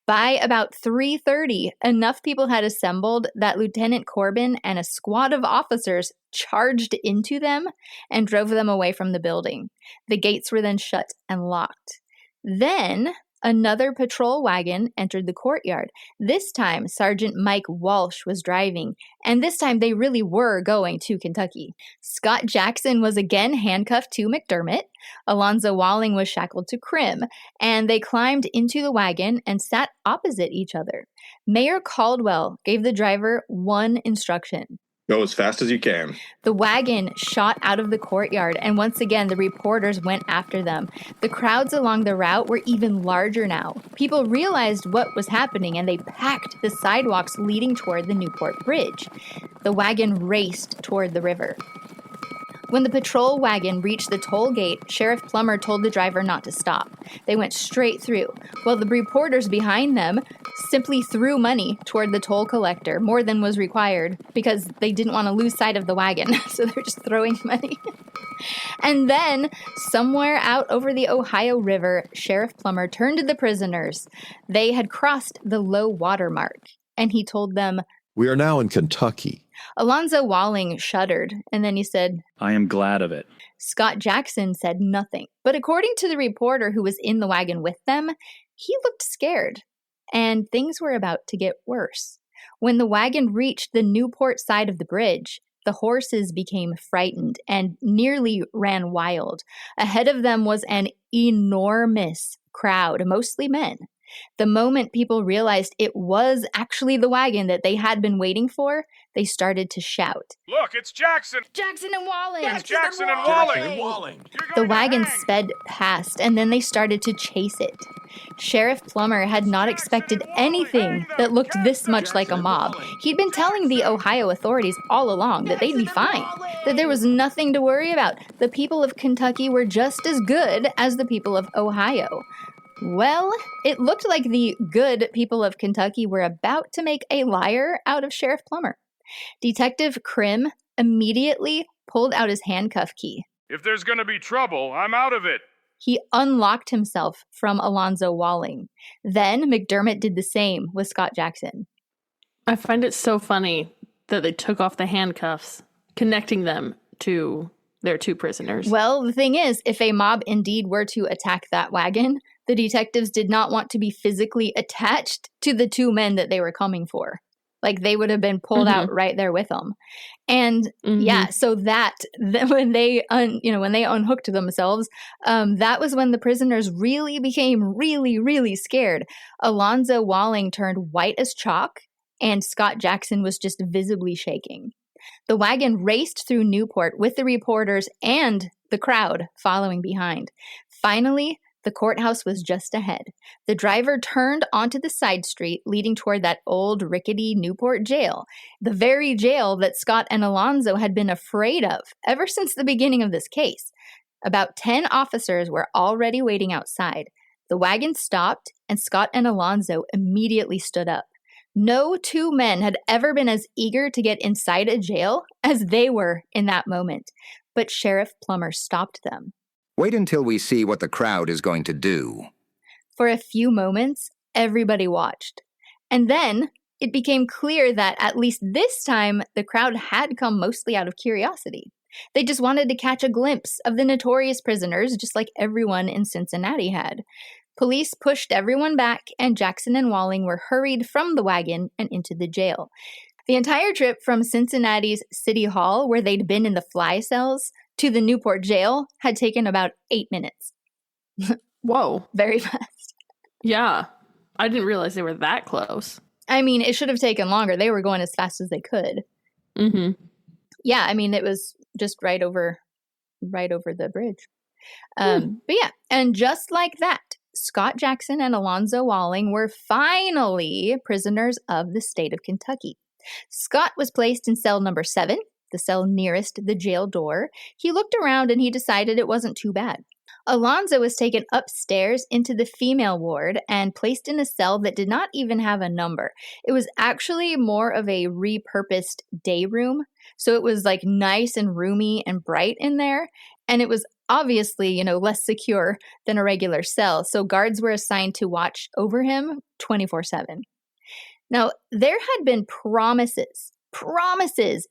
Speaker 2: By about 3:30, enough people had assembled that Lieutenant Corbin and a squad of officers charged into them and drove them away from the building. The gates were then shut and locked. Then another patrol wagon entered the courtyard. This time, Sergeant Mike Walsh was driving, and this time they really were going to Kentucky. Scott Jackson was again handcuffed to McDermott. Alonzo Walling was shackled to Krim, and they climbed into the wagon and sat opposite each other. Mayor Caldwell gave the driver one instruction.
Speaker 6: Go as fast as you can.
Speaker 2: The wagon shot out of the courtyard, and once again, the reporters went after them. The crowds along the route were even larger now. People realized what was happening, and they packed the sidewalks leading toward the Newport Bridge. The wagon raced toward the river. When the patrol wagon reached the toll gate, Sheriff Plummer told the driver not to stop. They went straight through, while the reporters behind them simply threw money toward the toll collector, more than was required, because they didn't want to lose sight of the wagon, so they're just throwing money. And then, somewhere out over the Ohio River, Sheriff Plummer turned to the prisoners. They had crossed the low water mark, and he told them,
Speaker 9: "We are now in Kentucky."
Speaker 2: Alonzo Walling shuddered, and then he said,
Speaker 10: "I am glad of it."
Speaker 2: Scott Jackson said nothing, but according to the reporter who was in the wagon with them, he looked scared, and things were about to get worse. When the wagon reached the Newport side of the bridge, The horses became frightened and nearly ran wild. Ahead of them was an enormous crowd, mostly men. The moment people realized it was actually the wagon that they had been waiting for, they started to shout.
Speaker 8: Look, it's Jackson!
Speaker 2: Jackson and Walling!
Speaker 8: It's Jackson and Walling!
Speaker 2: The wagon sped past, and then they started to chase it. Sheriff Plummer had not expected anything that looked this much like a mob. He'd been telling the Ohio authorities all along that they'd be fine, that there was nothing to worry about. The people of Kentucky were just as good as the people of Ohio. Well, it looked like the good people of Kentucky were about to make a liar out of Sheriff Plummer. Detective Krim immediately pulled out his handcuff key.
Speaker 8: If there's gonna be trouble, I'm out of it.
Speaker 2: He unlocked himself from Alonzo Walling. Then McDermott did the same with Scott Jackson.
Speaker 1: I find it so funny that they took off the handcuffs, connecting them to their two prisoners.
Speaker 2: Well, the thing is, if a mob indeed were to attack that wagon, the detectives did not want to be physically attached to the two men that they were coming for. Like, they would have been pulled out right there with them. And yeah, so when they unhooked themselves, that was when the prisoners really became really scared. Alonzo Walling turned white as chalk, and Scott Jackson was just visibly shaking. The wagon raced through Newport with the reporters and the crowd following behind. Finally, the courthouse was just ahead. The driver turned onto the side street leading toward that old rickety Newport jail, the very jail that Scott and Alonzo had been afraid of ever since the beginning of this case. About 10 officers were already waiting outside. The wagon stopped, and Scott and Alonzo immediately stood up. No two men had ever been as eager to get inside a jail as they were in that moment. But Sheriff Plummer stopped them.
Speaker 10: Wait until we see what the crowd is going to do.
Speaker 2: For a few moments, everybody watched. And then it became clear that at least this time, the crowd had come mostly out of curiosity. They just wanted to catch a glimpse of the notorious prisoners, just like everyone in Cincinnati had. Police pushed everyone back, and Jackson and Walling were hurried from the wagon and into the jail. The entire trip from Cincinnati's City Hall, where they'd been in the fly cells, to the Newport jail had taken about 8 minutes.
Speaker 1: Whoa.
Speaker 2: Very fast.
Speaker 1: Yeah. I didn't realize they were that close.
Speaker 2: I mean, it should have taken longer. They were going as fast as they could. Yeah, I mean, it was just right over the bridge. But yeah, and just like that, Scott Jackson and Alonzo Walling were finally prisoners of the state of Kentucky. Scott was placed in cell number 7, the cell nearest the jail door. He looked around and he decided it wasn't too bad. Alonzo was taken upstairs into the female ward and placed in a cell that did not even have a number. It was actually more of a repurposed day room. So it was like nice and roomy and bright in there. And it was obviously, less secure than a regular cell. So guards were assigned to watch over him 24/7. Now, there had been promises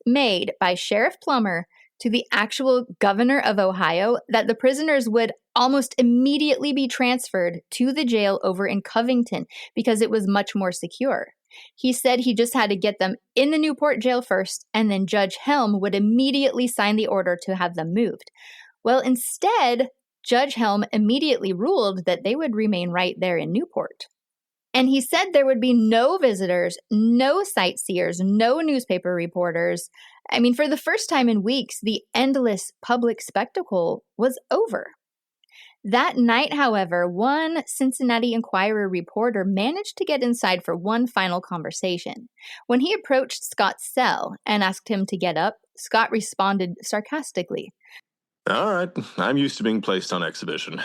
Speaker 2: made by Sheriff Plummer to the actual governor of Ohio that the prisoners would almost immediately be transferred to the jail over in Covington because it was much more secure. He said he just had to get them in the Newport jail first, and then Judge Helm would immediately sign the order to have them moved. Well, instead, Judge Helm immediately ruled that they would remain right there in Newport. And he said there would be no visitors, no sightseers, no newspaper reporters. I mean, for the first time in weeks, the endless public spectacle was over. That night, however, one Cincinnati Enquirer reporter managed to get inside for one final conversation. When he approached Scott's cell and asked him to get up, Scott responded sarcastically.
Speaker 6: All right, I'm used to being placed on exhibition.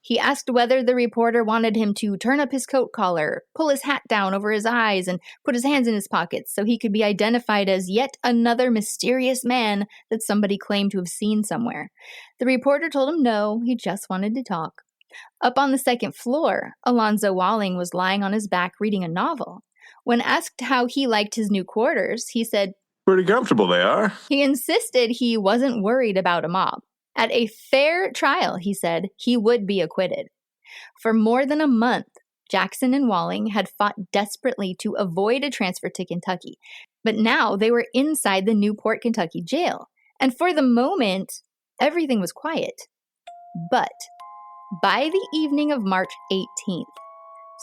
Speaker 2: He asked whether the reporter wanted him to turn up his coat collar, pull his hat down over his eyes, and put his hands in his pockets so he could be identified as yet another mysterious man that somebody claimed to have seen somewhere. The reporter told him no, he just wanted to talk. Up on the second floor, Alonzo Walling was lying on his back reading a novel. When asked how he liked his new quarters, he said,
Speaker 6: "Pretty comfortable they are."
Speaker 2: He insisted he wasn't worried about a mob. At a fair trial, he said, he would be acquitted. For more than a month, Jackson and Walling had fought desperately to avoid a transfer to Kentucky, but now they were inside the Newport, Kentucky jail. And for the moment, everything was quiet. But by the evening of March 18th,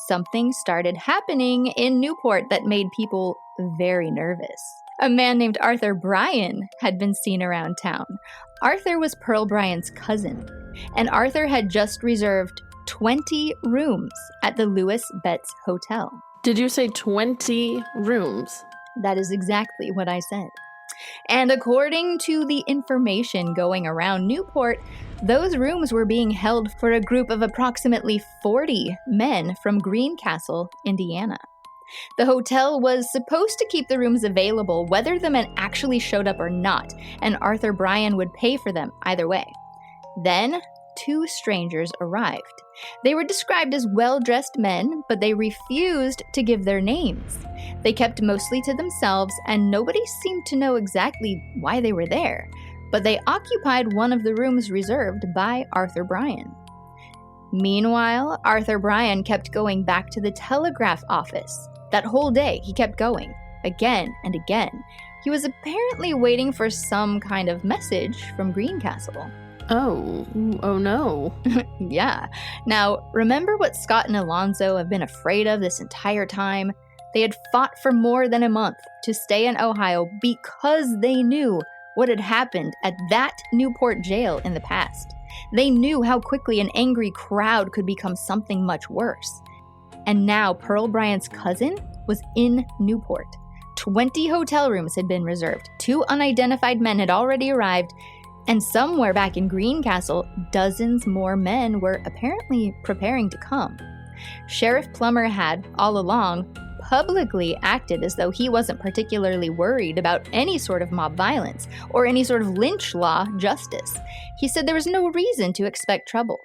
Speaker 2: something started happening in Newport that made people very nervous. A man named Arthur Bryan had been seen around town. Arthur was Pearl Bryan's cousin, and Arthur had just reserved 20 rooms at the Louis Betts Hotel.
Speaker 1: Did you say 20 rooms?
Speaker 2: That is exactly what I said. And according to the information going around Newport, those rooms were being held for a group of approximately 40 men from Greencastle, Indiana. The hotel was supposed to keep the rooms available whether the men actually showed up or not, and Arthur Bryan would pay for them either way. Then, 2 strangers arrived. They were described as well-dressed men, but they refused to give their names. They kept mostly to themselves, and nobody seemed to know exactly why they were there, but they occupied one of the rooms reserved by Arthur Bryan. Meanwhile, Arthur Bryan kept going back to the telegraph office. That whole day, he kept going, again and again. He was apparently waiting for some kind of message from Greencastle.
Speaker 1: Oh no.
Speaker 2: Yeah. Now, remember what Scott and Alonzo have been afraid of this entire time? They had fought for more than a month to stay in Ohio because they knew what had happened at that Newport jail in the past. They knew how quickly an angry crowd could become something much worse. And now Pearl Bryan's cousin was in Newport. 20 hotel rooms had been reserved. 2 unidentified men had already arrived. And somewhere back in Greencastle, dozens more men were apparently preparing to come. Sheriff Plummer had, all along, publicly acted as though he wasn't particularly worried about any sort of mob violence or any sort of lynch law justice. He said there was no reason to expect trouble.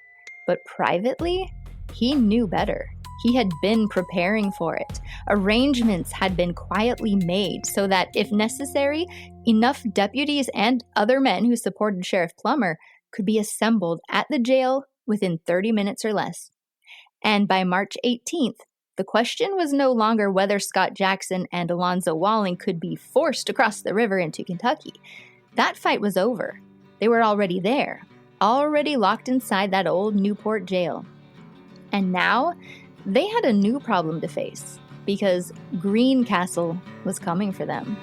Speaker 2: But privately, he knew better. He had been preparing for it. Arrangements had been quietly made so that, if necessary, enough deputies and other men who supported Sheriff Plummer could be assembled at the jail within 30 minutes or less. And by March 18th, the question was no longer whether Scott Jackson and Alonzo Walling could be forced across the river into Kentucky. That fight was over. They were already there, already locked inside that old Newport jail. And now, they had a new problem to face, because Greencastle was coming for them.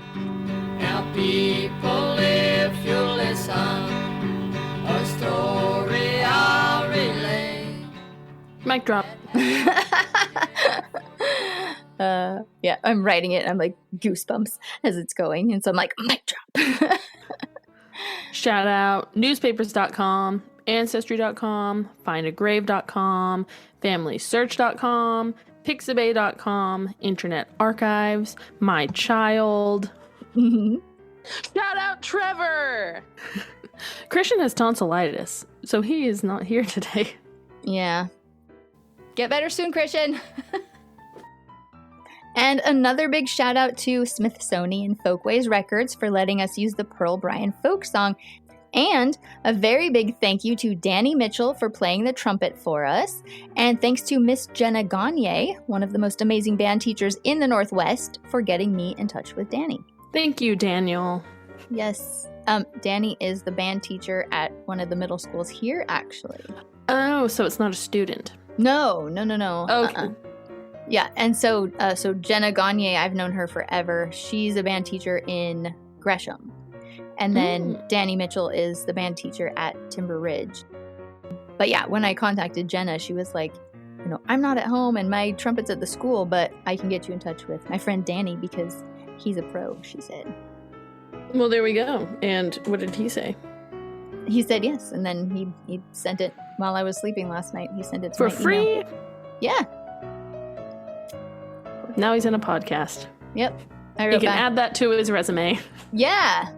Speaker 3: Now people, if you listen, a story I'll relay.
Speaker 1: Mic drop.
Speaker 2: Yeah, I'm writing it. I'm like goosebumps as it's going. And so I'm like, mic drop.
Speaker 1: Shout out newspapers.com, ancestry.com, findagrave.com, familysearch.com, pixabay.com, Internet Archives, My Child. Shout out Trevor! Christian has tonsillitis, so he is not here today.
Speaker 2: Yeah. Get better soon, Christian. And another big shout out to Smithsonian Folkways Records for letting us use the Pearl Bryan folk song. And a very big thank you to Danny Mitchell for playing the trumpet for us. And thanks to Miss Jenna Gagne, one of the most amazing band teachers in the Northwest, for getting me in touch with Danny.
Speaker 1: Thank you, Daniel.
Speaker 2: Yes. Danny is the band teacher at one of the middle schools here, actually.
Speaker 1: Oh, so it's not a student.
Speaker 2: No.
Speaker 1: Okay.
Speaker 2: Yeah, and so Jenna Gagne, I've known her forever. She's a band teacher in Gresham. And then Danny Mitchell is the band teacher at Timber Ridge. But yeah, when I contacted Jenna, she was like, I'm not at home and my trumpet's at the school, but I can get you in touch with my friend Danny because he's a pro, she said.
Speaker 1: Well, there we go. And what did he say?
Speaker 2: He said yes, and then he sent it while I was sleeping last night. He sent it to
Speaker 1: for
Speaker 2: my
Speaker 1: free?
Speaker 2: email. Yeah.
Speaker 1: Now he's in a podcast.
Speaker 2: Yep.
Speaker 1: He can add that to his resume.
Speaker 2: Yeah.